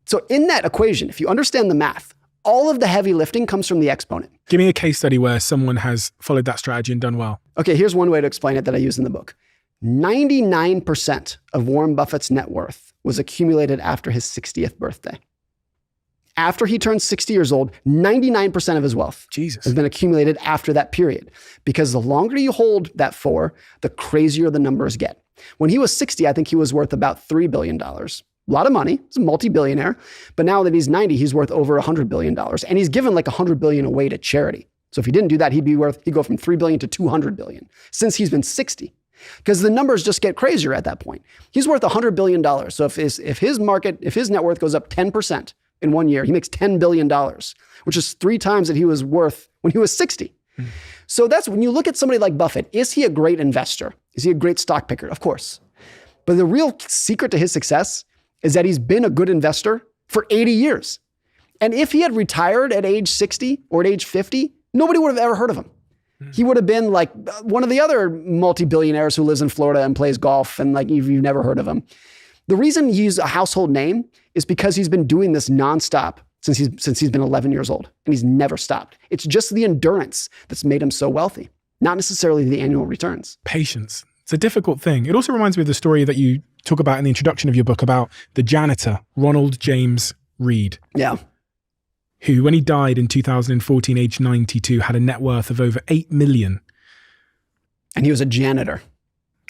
So in that equation, if you understand the math, all of the heavy lifting comes from the exponent. Give me a case study where someone has followed that strategy and done well. Okay, here's one way to explain it that I use in the book. 99% of Warren Buffett's net worth was accumulated after his 60th birthday. After he turned 60 years old, 99% of his wealth has been accumulated after that period. Because the longer you hold that for, the crazier the numbers get. When he was 60, I think he was worth about $3 billion. A lot of money. He's a multi-billionaire. But now that he's 90, he's worth over $100 billion. And he's given like $100 billion away to charity. So if he didn't do that, he'd go from $3 billion to $200 billion since he's been 60. Because the numbers just get crazier at that point. He's worth $100 billion. So if his net worth goes up 10% in 1 year, he makes $10 billion, which is 3 times that he was worth when he was 60. So that's when you look at somebody like Buffett, is he a great investor? Is he a great stock picker? Of course. But the real secret to his success is that he's been a good investor for 80 years. And if he had retired at age 60 or at age 50, nobody would have ever heard of him. He would have been like one of the other multi-billionaires who lives in Florida and plays golf, and like you've never heard of him. The reason he's a household name is because he's been doing this nonstop since he's been 11 years old, and he's never stopped. It's just the endurance that's made him so wealthy, not necessarily the annual returns. Patience. It's a difficult thing. It also reminds me of the story that you talk about in the introduction of your book about the janitor, Ronald James Reed. Yeah. Who, when he died in 2014, aged 92, had a net worth of over 8 million. And he was a janitor.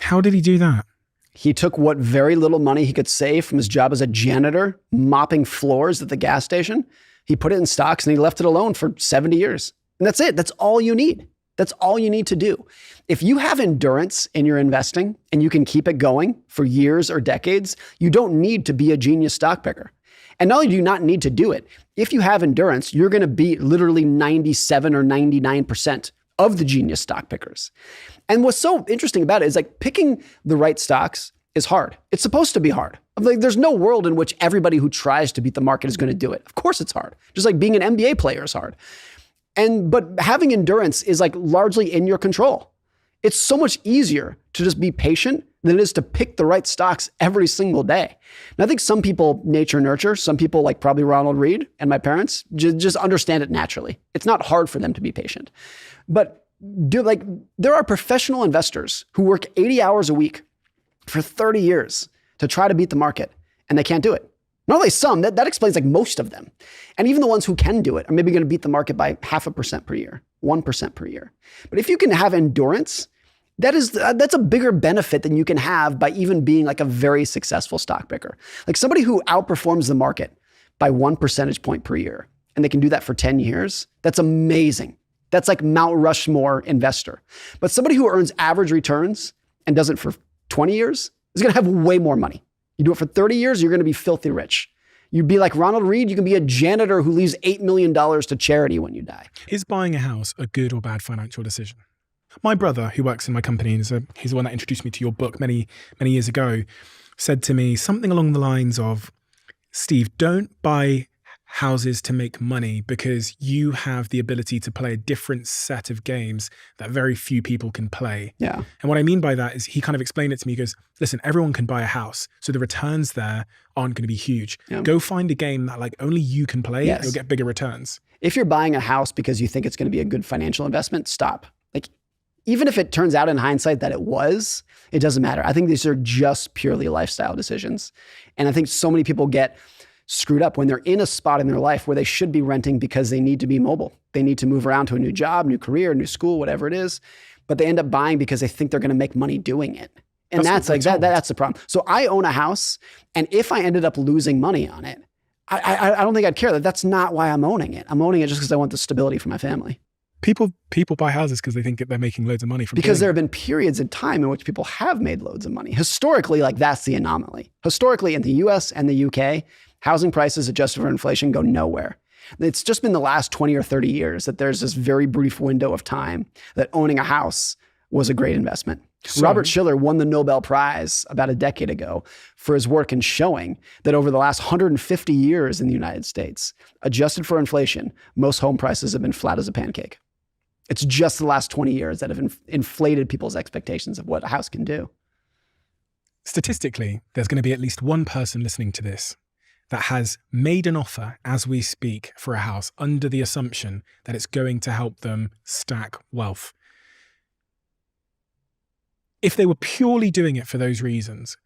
How did he do that? He took what very little money he could save from his job as a janitor, mopping floors at the gas station. He put it in stocks and he left it alone for 70 years. And that's it. That's all you need. That's all you need to do. If you have endurance in your investing and you can keep it going for years or decades, you don't need to be a genius stock picker. And not only do you not need to do it, if you have endurance, you're going to beat literally 97 or 99% of the genius stock pickers. And what's so interesting about it is like picking the right stocks is hard. It's supposed to be hard. Like, there's no world in which everybody who tries to beat the market is going to do it. Of course it's hard. Just like being an NBA player is hard. But having endurance is like largely in your control. It's so much easier to just be patient than it is to pick the right stocks every single day. And I think some people nature nurture, some people like probably Ronald Reed and my parents just understand it naturally. It's not hard for them to be patient. But there are professional investors who work 80 hours a week for 30 years to try to beat the market, and they can't do it. Not only some, that explains like most of them. And even the ones who can do it are maybe going to beat the market by 0.5% per year, 1% per year. But if you can have endurance, that's a bigger benefit than you can have by even being like a very successful stock picker. Like somebody who outperforms the market by 1 percentage point per year, and they can do that for 10 years, that's amazing. That's like Mount Rushmore investor. But somebody who earns average returns and does it for 20 years is going to have way more money. You do it for 30 years, you're going to be filthy rich. You'd be like Ronald Reed, you can be a janitor who leaves $8 million to charity when you die. Is buying a house a good or bad financial decision? My brother, who works in my company, he's the one that introduced me to your book many, many years ago, said to me something along the lines of, Steve, don't buy houses to make money because you have the ability to play a different set of games that very few people can play. Yeah. And what I mean by that is he kind of explained it to me. He goes, listen, everyone can buy a house. So the returns there aren't going to be huge. Yeah. Go find a game that like only you can play. Yes. You'll get bigger returns. If you're buying a house because you think it's going to be a good financial investment, stop. Like, even if it turns out in hindsight that it doesn't matter. I think these are just purely lifestyle decisions. And I think so many people get screwed up when they're in a spot in their life where they should be renting because they need to be mobile. They need to move around to a new job, new career, new school, whatever it is. But they end up buying because they think they're going to make money doing it. And that's the problem. So I own a house, and if I ended up losing money on it, I don't think I'd care. That's not why I'm owning it. I'm owning it just because I want the stability for my family. People buy houses because they think that they're making loads of money from because there have been periods in time in which people have made loads of money. Historically, like that's the anomaly. Historically, in the US and the UK, housing prices adjusted for inflation go nowhere. It's just been the last 20 or 30 years that there's this very brief window of time that owning a house was a great investment. So- Robert Shiller won the Nobel Prize about a decade ago for his work in showing that over the last 150 years in the United States, adjusted for inflation, most home prices have been flat as a pancake. It's just the last 20 years that have inflated people's expectations of what a house can do. Statistically, there's going to be at least one person listening to this that has made an offer as we speak for a house under the assumption that it's going to help them stack wealth. If they were purely doing it for those reasons,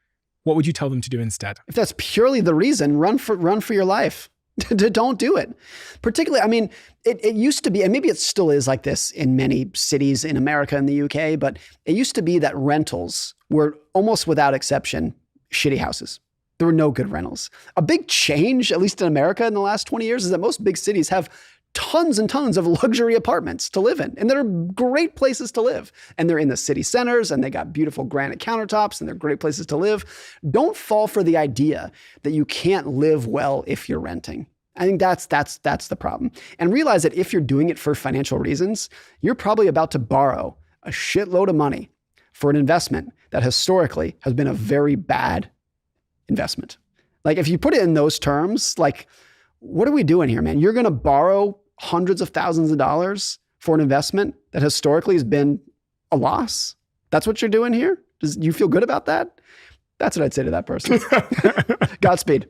what would you tell them to do instead? If that's purely the reason, run for your life. Don't do it. Particularly, I mean, it used to be, and maybe it still is like this in many cities in America and the UK, but it used to be that rentals were almost without exception shitty houses. There were no good rentals. A big change, at least in America in the last 20 years, is that most big cities have tons and tons of luxury apartments to live in. And they're great places to live. And they're in the city centers and they got beautiful granite countertops and they're great places to live. Don't fall for the idea that you can't live well if you're renting. I think that's the problem. And realize that if you're doing it for financial reasons, you're probably about to borrow a shitload of money for an investment that historically has been a very bad investment. Like if you put it in those terms, like what are we doing here, man? You're going to borrow hundreds of thousands of dollars for an investment that historically has been a loss. That's what you're doing here. Do you feel good about that? That's what I'd say to that person. Godspeed.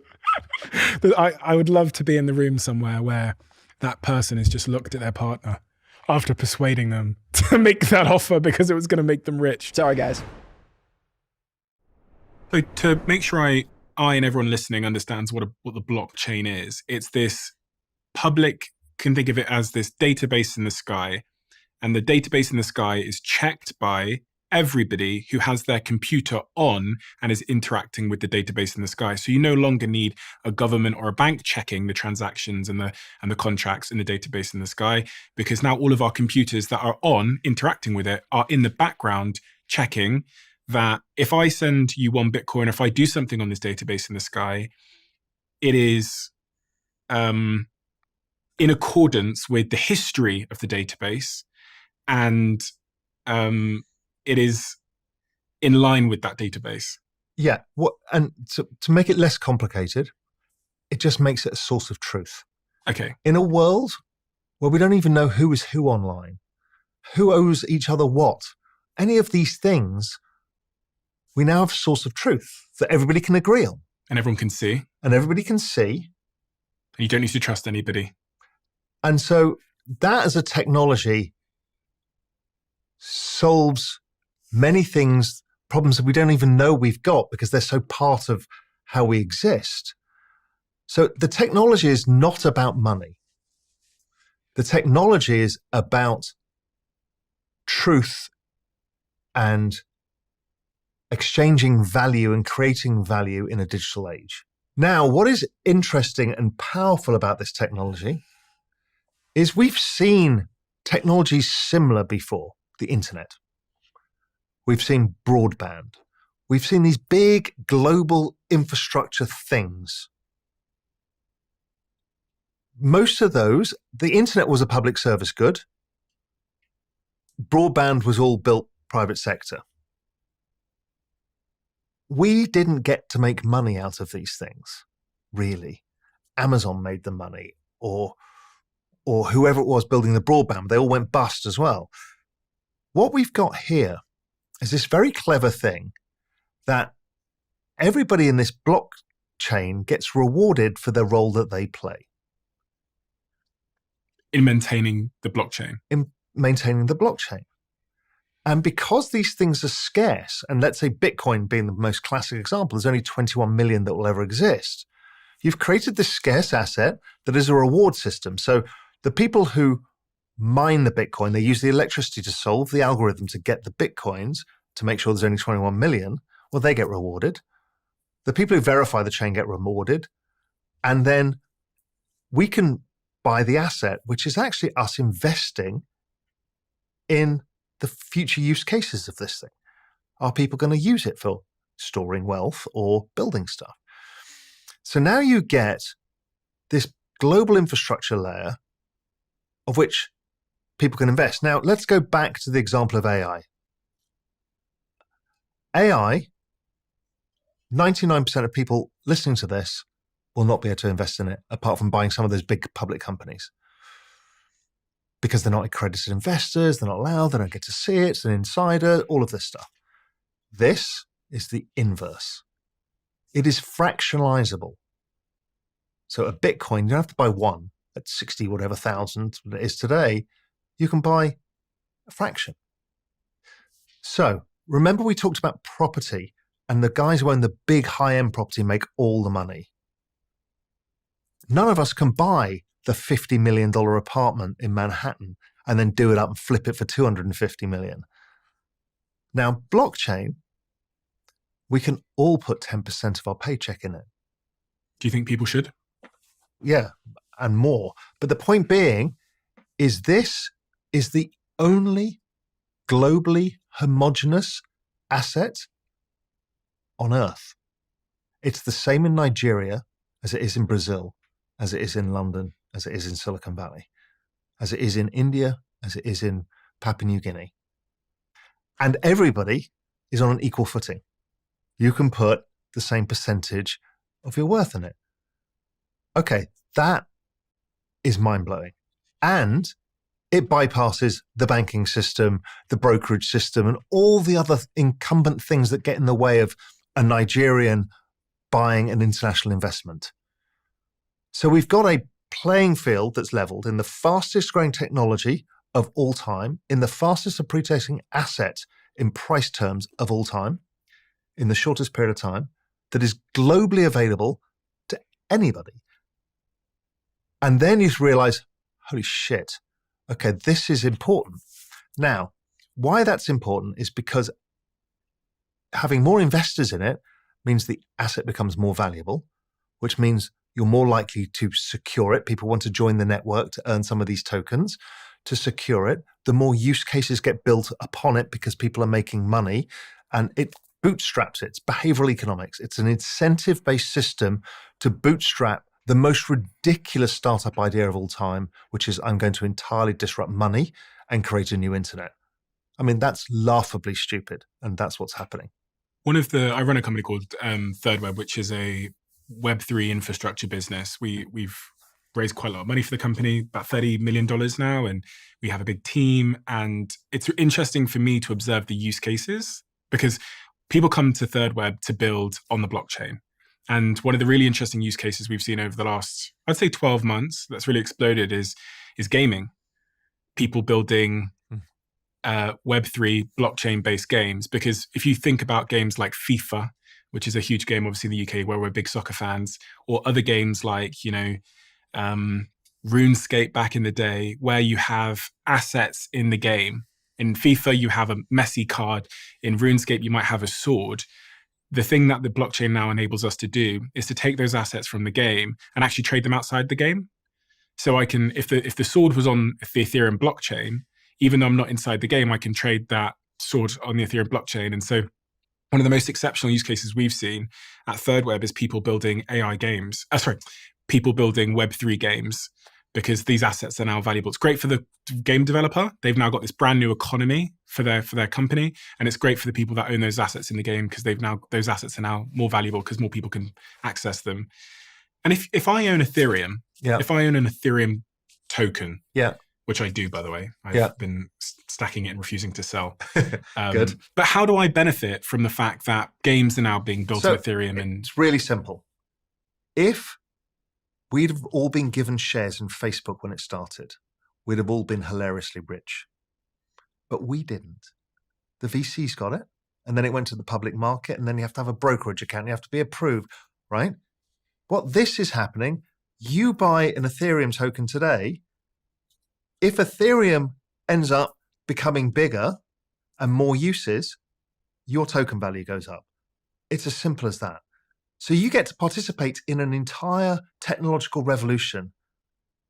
I would love to be in the room somewhere where that person has just looked at their partner after persuading them to make that offer because it was going to make them rich. Sorry, guys. So to make sure I and everyone listening understands what the blockchain is, it's this public, can think of it as this database in the sky. And the database in the sky is checked by everybody who has their computer on and is interacting with the database in the sky. So you no longer need a government or a bank checking the transactions and the contracts in the database in the sky, because now all of our computers that are on interacting with it are in the background checking that if I send you one Bitcoin, if I do something on this database in the sky, it is in accordance with the history of the database, and it is in line with that database. Yeah. And to make it less complicated, it just makes it a source of truth. Okay. In a world where we don't even know who is who online, who owes each other what, any of these things, we now have a source of truth that everybody can agree on. And everyone can see. And everybody can see. And you don't need to trust anybody. And so that as a technology solves many things, problems that we don't even know we've got because they're so part of how we exist. So the technology is not about money. The technology is about truth and exchanging value and creating value in a digital age. Now, what is interesting and powerful about this technology is we've seen technologies similar before, the internet. We've seen broadband. We've seen these big global infrastructure things. Most of those, the internet was a public service good. Broadband was all built private sector. We didn't get to make money out of these things, really. Amazon made the money, or whoever it was building the broadband. They all went bust as well. What we've got here is this very clever thing that everybody in this blockchain gets rewarded for the role that they play. In maintaining the blockchain. In maintaining the blockchain. And because these things are scarce, and let's say Bitcoin being the most classic example, there's only 21 million that will ever exist. You've created this scarce asset that is a reward system. So the people who mine the Bitcoin, they use the electricity to solve the algorithm to get the Bitcoins to make sure there's only 21 million. Well, they get rewarded. The people who verify the chain get rewarded. And then we can buy the asset, which is actually us investing in the future use cases of this thing. Are people going to use it for storing wealth or building stuff? So now you get this global infrastructure layer of which people can invest. Now, let's go back to the example of AI. AI, 99% of people listening to this will not be able to invest in it, apart from buying some of those big public companies. Because they're not accredited investors, they're not allowed, they don't get to see it, it's an insider, all of this stuff. This is the inverse. It is fractionalizable. So a Bitcoin, you don't have to buy one at 60 whatever thousand it is today. You can buy a fraction. So remember we talked about property, and the guys who own the big high-end property make all the money. None of us can buy the $50 million apartment in Manhattan and then do it up and flip it for $250 million. Now, blockchain, we can all put 10% of our paycheck in it. Do you think people should? Yeah, and more. But the point being is this is the only globally homogenous asset on Earth. It's the same in Nigeria as it is in Brazil, as it is in London, as it is in Silicon Valley, as it is in India, as it is in Papua New Guinea. And everybody is on an equal footing. You can put the same percentage of your worth in it. Okay, that is mind-blowing. And it bypasses the banking system, the brokerage system, and all the other incumbent things that get in the way of a Nigerian buying an international investment. So we've got a playing field that's leveled in the fastest growing technology of all time, in the fastest appreciating asset in price terms of all time, in the shortest period of time, that is globally available to anybody. And then you realize, holy shit, okay, this is important. Now, why that's important is because having more investors in it means the asset becomes more valuable, which means you're more likely to secure it. People want to join the network to earn some of these tokens. To secure it, the more use cases get built upon it because people are making money, and it bootstraps it. It's behavioral economics. It's an incentive-based system to bootstrap the most ridiculous startup idea of all time, which is I'm going to entirely disrupt money and create a new internet. I mean, that's laughably stupid, and that's what's happening. I run a company called ThirdWeb, which is a Web3 infrastructure business. We've raised quite a lot of money for the company, about $30 million now, and we have a big team. And it's interesting for me to observe the use cases because people come to ThirdWeb to build on the blockchain. And one of the really interesting use cases we've seen over the last, I'd say 12 months, that's really exploded is gaming. People building Web3 blockchain-based games. Because if you think about games like FIFA, which is a huge game, obviously in the UK, where we're big soccer fans, or other games like, RuneScape back in the day, where you have assets in the game. In FIFA, you have a Messi card. In RuneScape, you might have a sword. The thing that the blockchain now enables us to do is to take those assets from the game and actually trade them outside the game. So I can, if the sword was on the Ethereum blockchain, even though I'm not inside the game, I can trade that sword on the Ethereum blockchain. And so one of the most exceptional use cases we've seen at ThirdWeb is people building AI games. People building Web3 games, because these assets are now valuable. It's great for the game developer. They've now got this brand new economy for their company. And it's great for the people that own those assets in the game, because those assets are now more valuable because more people can access them. And if I own Ethereum, if I own an Ethereum token, which I do, by the way, I've been stacking it and refusing to sell. Good. But how do I benefit from the fact that games are now being built on Ethereum? And it's really simple. If we'd have all been given shares in Facebook when it started, we'd have all been hilariously rich. But we didn't. The VCs got it, and then it went to the public market, and then you have to have a brokerage account, you have to be approved, right? What this is happening, you buy an Ethereum token today. If Ethereum ends up becoming bigger and more uses, your token value goes up. It's as simple as that. So you get to participate in an entire technological revolution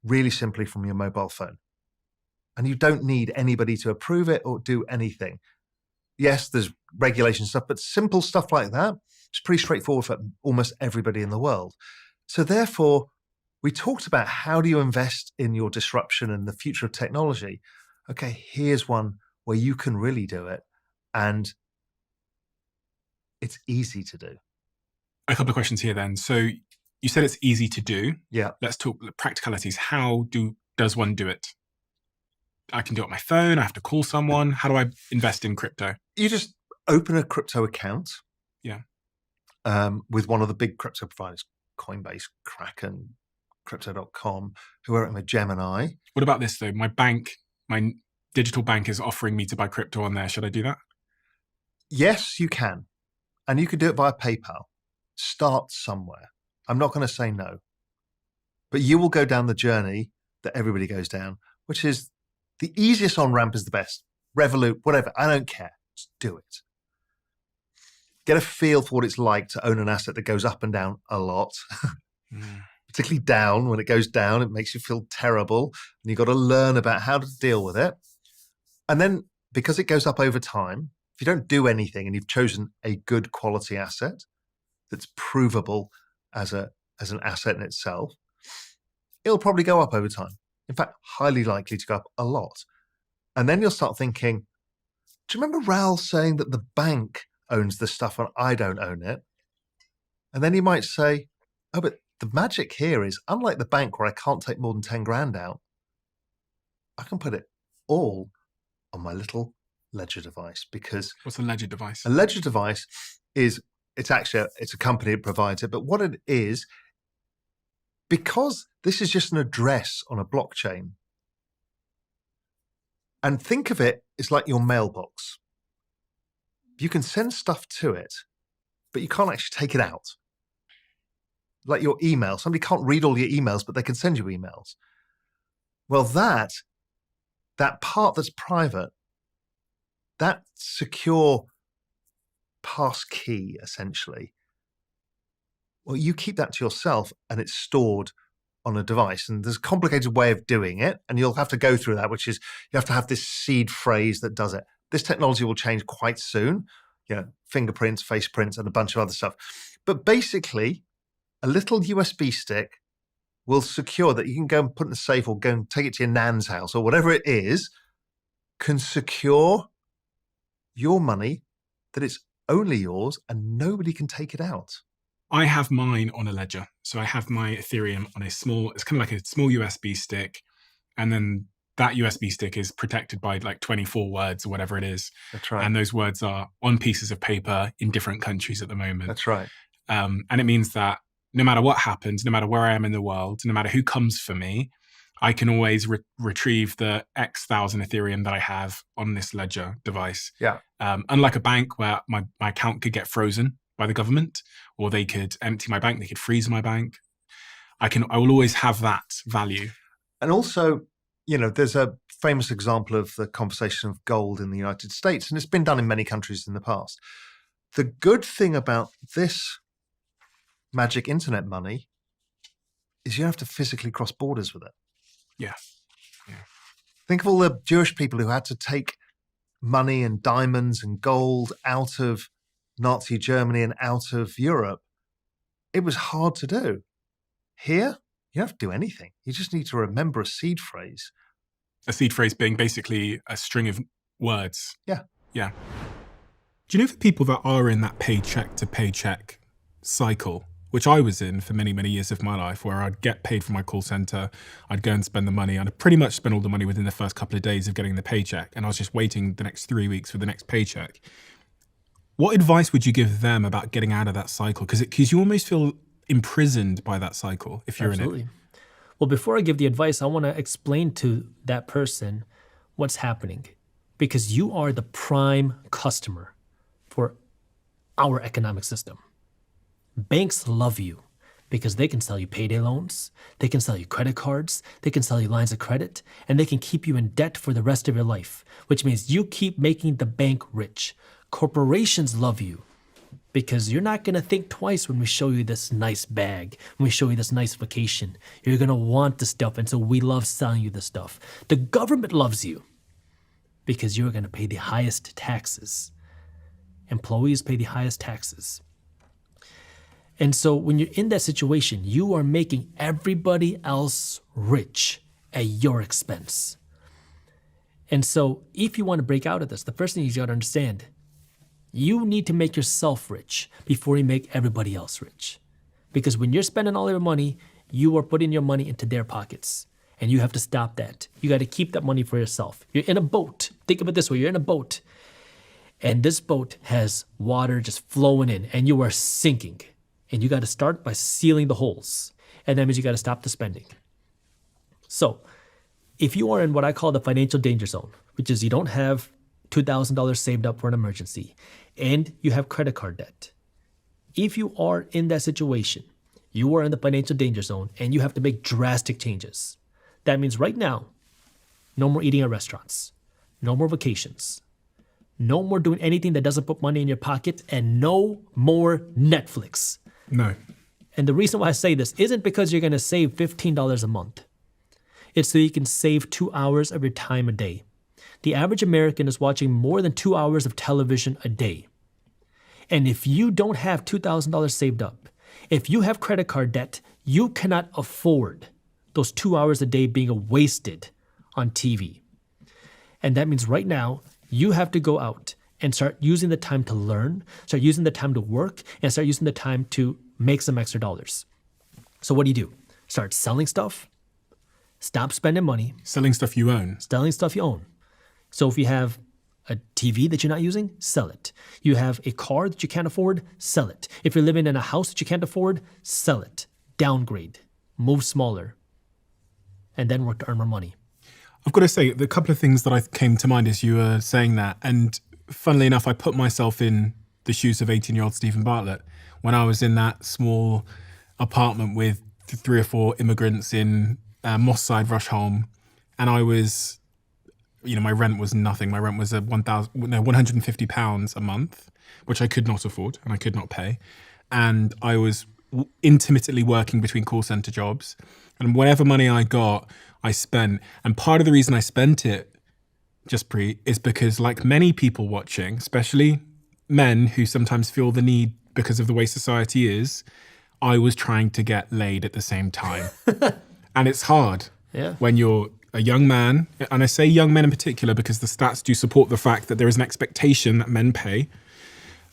really simply from your mobile phone. And you don't need anybody to approve it or do anything. Yes, there's regulation stuff, but simple stuff like that, it's pretty straightforward for almost everybody in the world. So therefore, we talked about how do you invest in your disruption and the future of technology. Okay, here's one where you can really do it. And it's easy to do. A couple of questions here then. So you said it's easy to do. Yeah. Let's talk practicalities. How does one do it? I can do it on my phone. I have to call someone. How do I invest in crypto? You just open a crypto account. Yeah. With one of the big crypto providers, Coinbase, Kraken, Crypto.com, whoever, Gemini. What about this though? My digital bank is offering me to buy crypto on there. Should I do that? Yes, you can. And you can do it via PayPal. Start somewhere. I'm not going to say no. But you will go down the journey that everybody goes down, which is the easiest on-ramp is the best. Revolut, whatever. I don't care. Just do it. Get a feel for what it's like to own an asset that goes up and down a lot. Particularly down. When it goes down, it makes you feel terrible. And you've got to learn about how to deal with it. And then because it goes up over time, if you don't do anything and you've chosen a good quality asset that's provable as an asset in itself, it'll probably go up over time. In fact, highly likely to go up a lot. And then you'll start thinking, do you remember Raoul saying that the bank owns the stuff and I don't own it? And then you might say, oh, but the magic here is, unlike the bank where I can't take more than 10 grand out, I can put it all on my little ledger device. Because what's a ledger device? A ledger device is, it's a company that provides it, but what it is, because this is just an address on a blockchain, and think of it as like your mailbox. You can send stuff to it, but you can't actually take it out. Like your email. Somebody can't read all your emails, but they can send you emails. Well, that part that's private, that secure pass key, essentially, well, you keep that to yourself and it's stored on a device. And there's a complicated way of doing it. And you'll have to go through that, which is you have to have this seed phrase that does it. This technology will change quite soon. Fingerprints, face prints, and a bunch of other stuff. But basically, a little USB stick will secure that you can go and put in the safe or go and take it to your nan's house or whatever it is, can secure your money, that it's only yours and nobody can take it out. I have mine on a ledger. So I have my Ethereum on it's kind of like a small USB stick. And then that USB stick is protected by like 24 words or whatever it is. That's right. And those words are on pieces of paper in different countries at the moment. That's right. And it means that no matter what happens, no matter where I am in the world, no matter who comes for me, I can always retrieve the X thousand Ethereum that I have on this ledger device. Yeah. Unlike a bank where my account could get frozen by the government, or they could empty my bank, they could freeze my bank. I will always have that value. And also, there's a famous example of the conversation of gold in the United States, and it's been done in many countries in the past. The good thing about this magic internet money is you don't have to physically cross borders with it. Yeah. Think of all the Jewish people who had to take money and diamonds and gold out of Nazi Germany and out of Europe. It was hard to do. Here, you don't have to do anything. You just need to remember a seed phrase. A seed phrase being basically a string of words. Yeah. Yeah. Do you know for people that are in that paycheck to paycheck cycle, which I was in for many, many years of my life, where I'd get paid for my call center, I'd go and spend the money, I'd pretty much spend all the money within the first couple of days of getting the paycheck, and I was just waiting the next 3 weeks for the next paycheck. What advice would you give them about getting out of that cycle? Because you almost feel imprisoned by that cycle if you're Absolutely. in it. Well, before I give the advice, I want to explain to that person what's happening, because you are the prime customer for our economic system. Banks love you because they can sell you payday loans, they can sell you credit cards, they can sell you lines of credit, and they can keep you in debt for the rest of your life, which means you keep making the bank rich. Corporations love you because you're not going to think twice when we show you this nice bag, when we show you this nice vacation. You're going to want the stuff, and so we love selling you the stuff. The government loves you because you're going to pay the highest taxes. Employees pay the highest taxes. And so when you're in that situation, you are making everybody else rich at your expense. And so if you want to break out of this, the first thing you got to understand, You need to make yourself rich before you make everybody else rich. Because when you're spending all your money, you are putting your money into their pockets. And you have to stop that. You got to keep that money for yourself. You're in a boat. Think of it this way. You're in a boat. And this boat has water just flowing in and you are sinking. And you got to start by sealing the holes. And that means you got to stop the spending. So if you are in what I call the financial danger zone, which is you don't have $2,000 saved up for an emergency and you have credit card debt. If you are in that situation, you are in the financial danger zone and you have to make drastic changes. That means right now, no more eating at restaurants, no more vacations, no more doing anything that doesn't put money in your pocket, and no more Netflix. No. And the reason why I say this isn't because you're going to save $15 a month. It's so you can save 2 hours of your time a day. The average American is watching more than 2 hours of television a day. And if you don't have $2,000 saved up, if you have credit card debt, you cannot afford those 2 hours a day being wasted on TV. And that means right now, you have to go out and start using the time to learn, start using the time to work, and start using the time to make some extra dollars. So what do? Start selling stuff, stop spending money. Selling stuff you own. Selling stuff you own. So if you have a TV that you're not using, sell it. You have a car that you can't afford, sell it. If you're living in a house that you can't afford, sell it. Downgrade. Move smaller. And then work to earn more money. I've got to say, the couple of things that I came to mind as you were saying that, and funnily enough, I put myself in the shoes of 18-year-old Stephen Bartlett when I was in that small apartment with 3 or 4 immigrants in Moss Side, Rushholme, and I was, my rent was nothing. My rent was £150 a month, which I could not afford and I could not pay, and I was intermittently working between call center jobs, and whatever money I got, I spent. And part of the reason I spent it, is because, like many people watching, especially men who sometimes feel the need because of the way society is, I was trying to get laid at the same time. And it's hard when you're a young man. And I say young men in particular because the stats do support the fact that there is an expectation that men pay.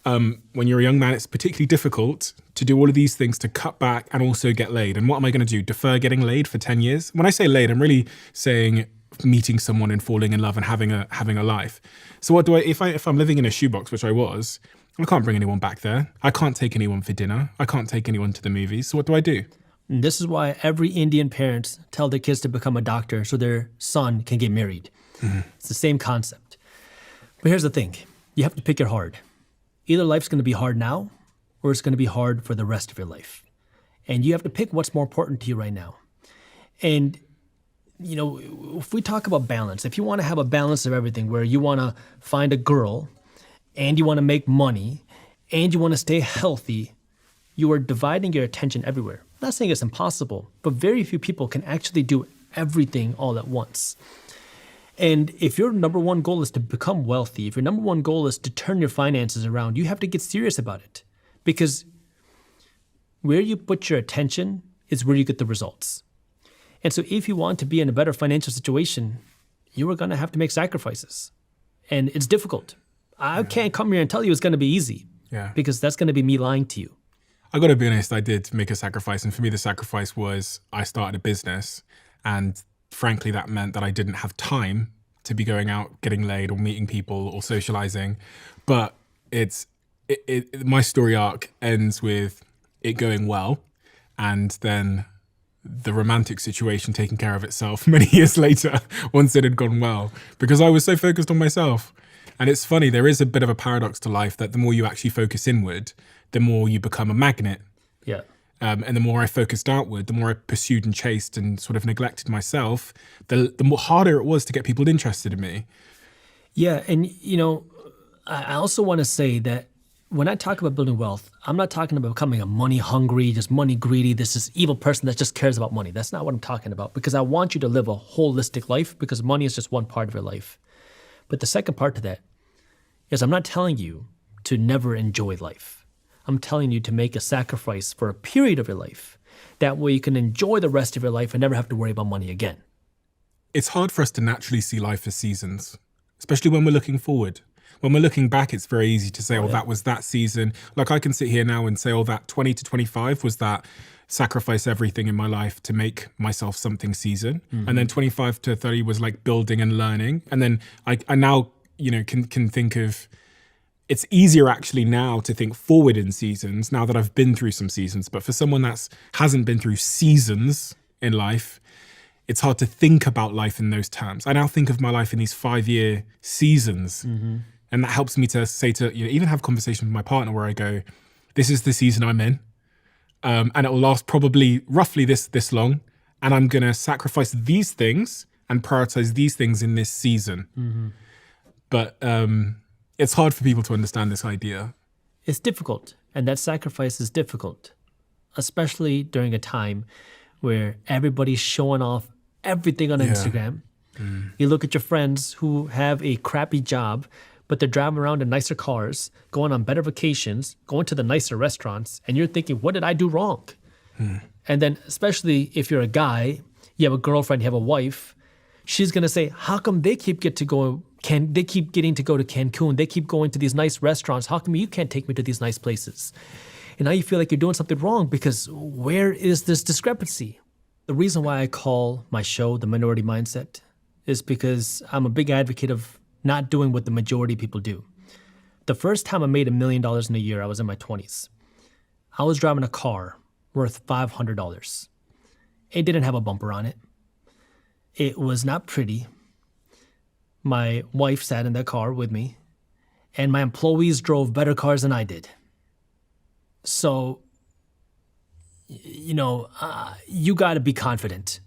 When you're a young man, it's particularly difficult to do all of these things, to cut back and also get laid. And what am I going to do? Defer getting laid for 10 years? When I say laid, I'm really saying meeting someone and falling in love and having a life. So what do if I'm living in a shoebox, which I was, I can't bring anyone back there. I can't take anyone for dinner. I can't take anyone to the movies. So what do I do? And this is why every Indian parent tell their kids to become a doctor so their son can get married. Mm-hmm. It's the same concept. But here's the thing. You have to pick your hard. Either life's going to be hard now or it's going to be hard for the rest of your life. And you have to pick what's more important to you right now. And, if we talk about balance, if you want to have a balance of everything where you want to find a girl and you want to make money and you want to stay healthy, you are dividing your attention everywhere. I'm not saying it's impossible, but very few people can actually do everything all at once. And if your number one goal is to become wealthy, if your number one goal is to turn your finances around, you have to get serious about it. Because where you put your attention is where you get the results. And so if you want to be in a better financial situation, you are going to have to make sacrifices. And it's difficult. I can't come here and tell you it's going to be easy. Because that's going to be me lying to you. I got to be honest, I did make a sacrifice. And for me, the sacrifice was I started a business, and frankly, that meant that I didn't have time to be going out, getting laid, or meeting people, or socializing. But my story arc ends with it going well, and then the romantic situation taking care of itself many years later, once it had gone well, because I was so focused on myself. And it's funny, there is a bit of a paradox to life that the more you actually focus inward, the more you become a magnet. Yeah. And the more I focused outward, the more I pursued and chased and sort of neglected myself, the more harder it was to get people interested in me. Yeah. And, I also want to say that when I talk about building wealth, I'm not talking about becoming a money hungry, just money greedy, this evil person that just cares about money. That's not what I'm talking about, because I want you to live a holistic life, because money is just one part of your life. But the second part to that is I'm not telling you to never enjoy life. I'm telling you to make a sacrifice for a period of your life. That way you can enjoy the rest of your life and never have to worry about money again. It's hard for us to naturally see life as seasons, especially when we're looking forward. when we're looking back, it's very easy to say, oh, that was that season. Like I can sit here now and say, oh, that 20 to 25 was that sacrifice everything in my life to make myself something season. And then 25 to 30 was like building and learning. And then I now, can think of, it's easier actually now to think forward in seasons now that I've been through some seasons. But for someone that hasn't been through seasons in life, it's hard to think about life in those terms. I now think of my life in these 5-year seasons. And that helps me to say even have conversations with my partner where I go, this is the season I'm in. And it will last probably roughly this long. And I'm going to sacrifice these things and prioritize these things in this season. But it's hard for people to understand this idea. It's difficult. And that sacrifice is difficult, especially during a time where everybody's showing off everything on Instagram. You look at your friends who have a crappy job, but they're driving around in nicer cars, going on better vacations, going to the nicer restaurants, and you're thinking, what did I do wrong? And then especially if you're a guy, you have a girlfriend, you have a wife, she's going to say, how come they keep getting to go to Cancun? They keep going to these nice restaurants. How come you can't take me to these nice places? And now you feel like you're doing something wrong because where is this discrepancy? The reason why I call my show The Minority Mindset is because I'm a big advocate of not doing what the majority of people do. The first time I made $1 million in a year, I was in my 20s. I was driving a car worth $500. It didn't have a bumper on it. It was not pretty. My wife sat in that car with me, and my employees drove better cars than I did. So, you got to be confident,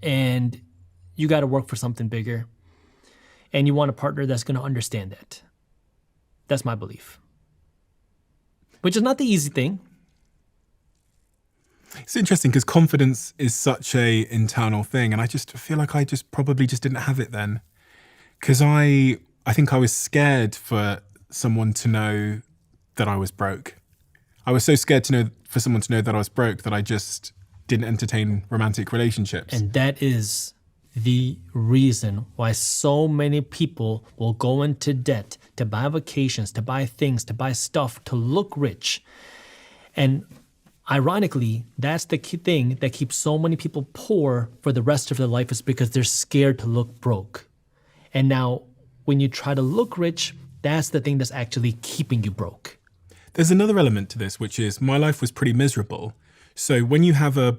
and you got to work for something bigger, and you want a partner that's going to understand that. That's my belief, which is not the easy thing. It's interesting because confidence is such a internal thing, and I just feel like I probably didn't have it then, because I think I was scared for someone to know that I was broke. I was so scared for someone to know that I was broke that I just didn't entertain romantic relationships. And that is the reason why so many people will go into debt to buy vacations, to buy things, to buy stuff, to look rich. And ironically, that's the key thing that keeps so many people poor for the rest of their life, is because they're scared to look broke. And now when you try to look rich, that's the thing that's actually keeping you broke. There's another element to this, which is my life was pretty miserable. So when you have a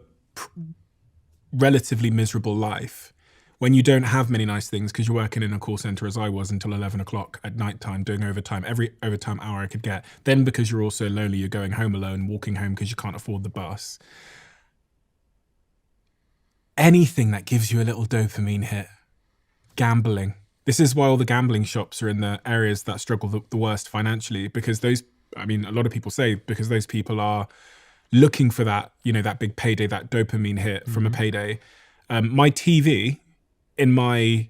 relatively miserable life, when you don't have many nice things because you're working in a call center as I was until 11 o'clock at nighttime, doing overtime, every overtime hour I could get. Then because you're also lonely, you're going home alone, walking home because you can't afford the bus. Anything that gives you a little dopamine hit. Gambling. This is why all the gambling shops are in the areas that struggle the worst financially, because a lot of people say because those people are looking for that, that big payday, that dopamine hit from a payday. My TV in my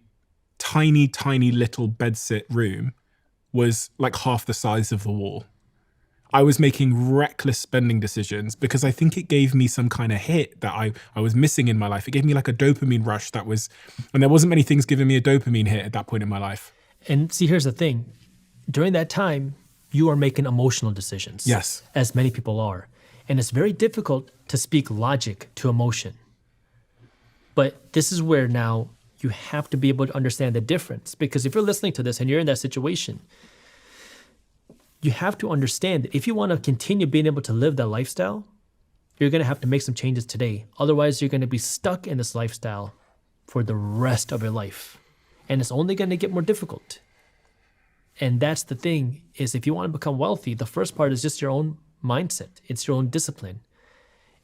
tiny, tiny little bedsit room was like half the size of the wall. I was making reckless spending decisions because I think it gave me some kind of hit that I was missing in my life. It gave me like a dopamine rush and there wasn't many things giving me a dopamine hit at that point in my life. And see, here's the thing. During that time, you are making emotional decisions. Yes. As many people are. And it's very difficult to speak logic to emotion. But this is where now you have to be able to understand the difference. Because if you're listening to this and you're in that situation, you have to understand that if you want to continue being able to live that lifestyle, you're going to have to make some changes today. Otherwise, you're going to be stuck in this lifestyle for the rest of your life. And it's only going to get more difficult. And that's the thing, is if you want to become wealthy, the first part is just your own mindset. It's your own discipline.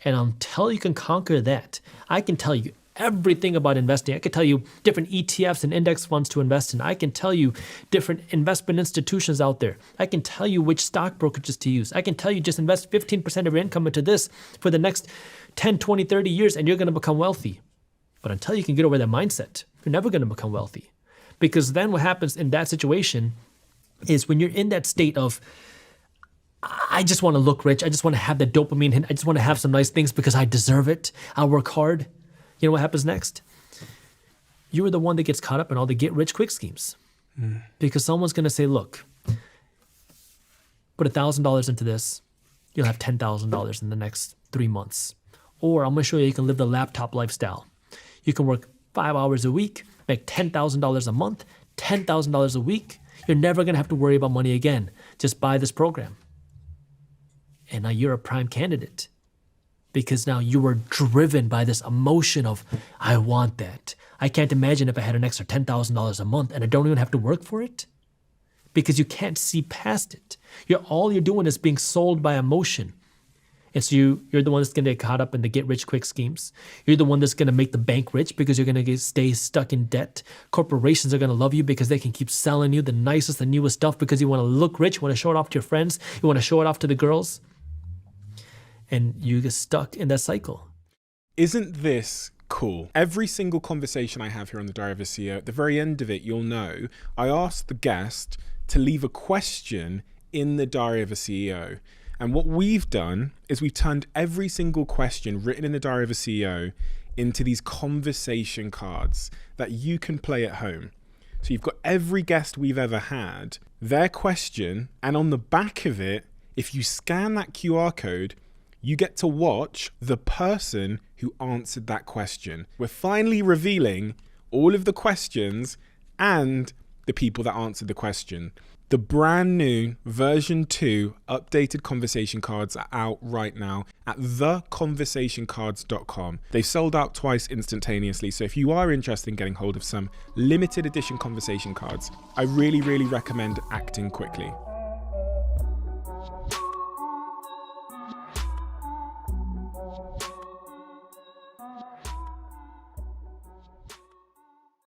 And until you can conquer that, I can tell you everything about investing. I can tell you different ETFs and index funds to invest in. I can tell you different investment institutions out there. I can tell you which stock brokerages to use. I can tell you just invest 15% of your income into this for the next 10, 20, 30 years and you're going to become wealthy. But until you can get over that mindset, you're never going to become wealthy. Because then what happens in that situation is when you're in that state of, I just want to look rich. I just want to have the dopamine hit. I just want to have some nice things because I deserve it. I'll work hard. You know what happens next? You are the one that gets caught up in all the get rich quick schemes. Because someone's going to say, look, put $1,000 into this, you'll have $10,000 in the next 3 months. Or I'm going to show you can live the laptop lifestyle. You can work 5 hours a week, make $10,000 a month, $10,000 a week. You're never going to have to worry about money again. Just buy this program. And now you're a prime candidate because now you were driven by this emotion of, I want that. I can't imagine if I had an extra $10,000 a month and I don't even have to work for it, because you can't see past it. All you're doing is being sold by emotion. And so you're the one that's going to get caught up in the get-rich-quick schemes. You're the one that's going to make the bank rich because you're going to stay stuck in debt. Corporations are going to love you because they can keep selling you the nicest, the newest stuff because you want to look rich, you want to show it off to your friends, you want to show it off to the girls. And you get stuck in that cycle. Isn't this cool? Every single conversation I have here on the Diary of a CEO, at the very end of it, you'll know, I asked the guest to leave a question in the Diary of a CEO. And what we've done is we've turned every single question written in the Diary of a CEO into these conversation cards that you can play at home. So you've got every guest we've ever had, their question, and on the back of it, if you scan that QR code, you get to watch the person who answered that question. We're finally revealing all of the questions and the people that answered the question. The brand new version 2 updated conversation cards are out right now at theconversationcards.com. They've sold out twice instantaneously, so if you are interested in getting hold of some limited edition conversation cards, I really, really recommend acting quickly.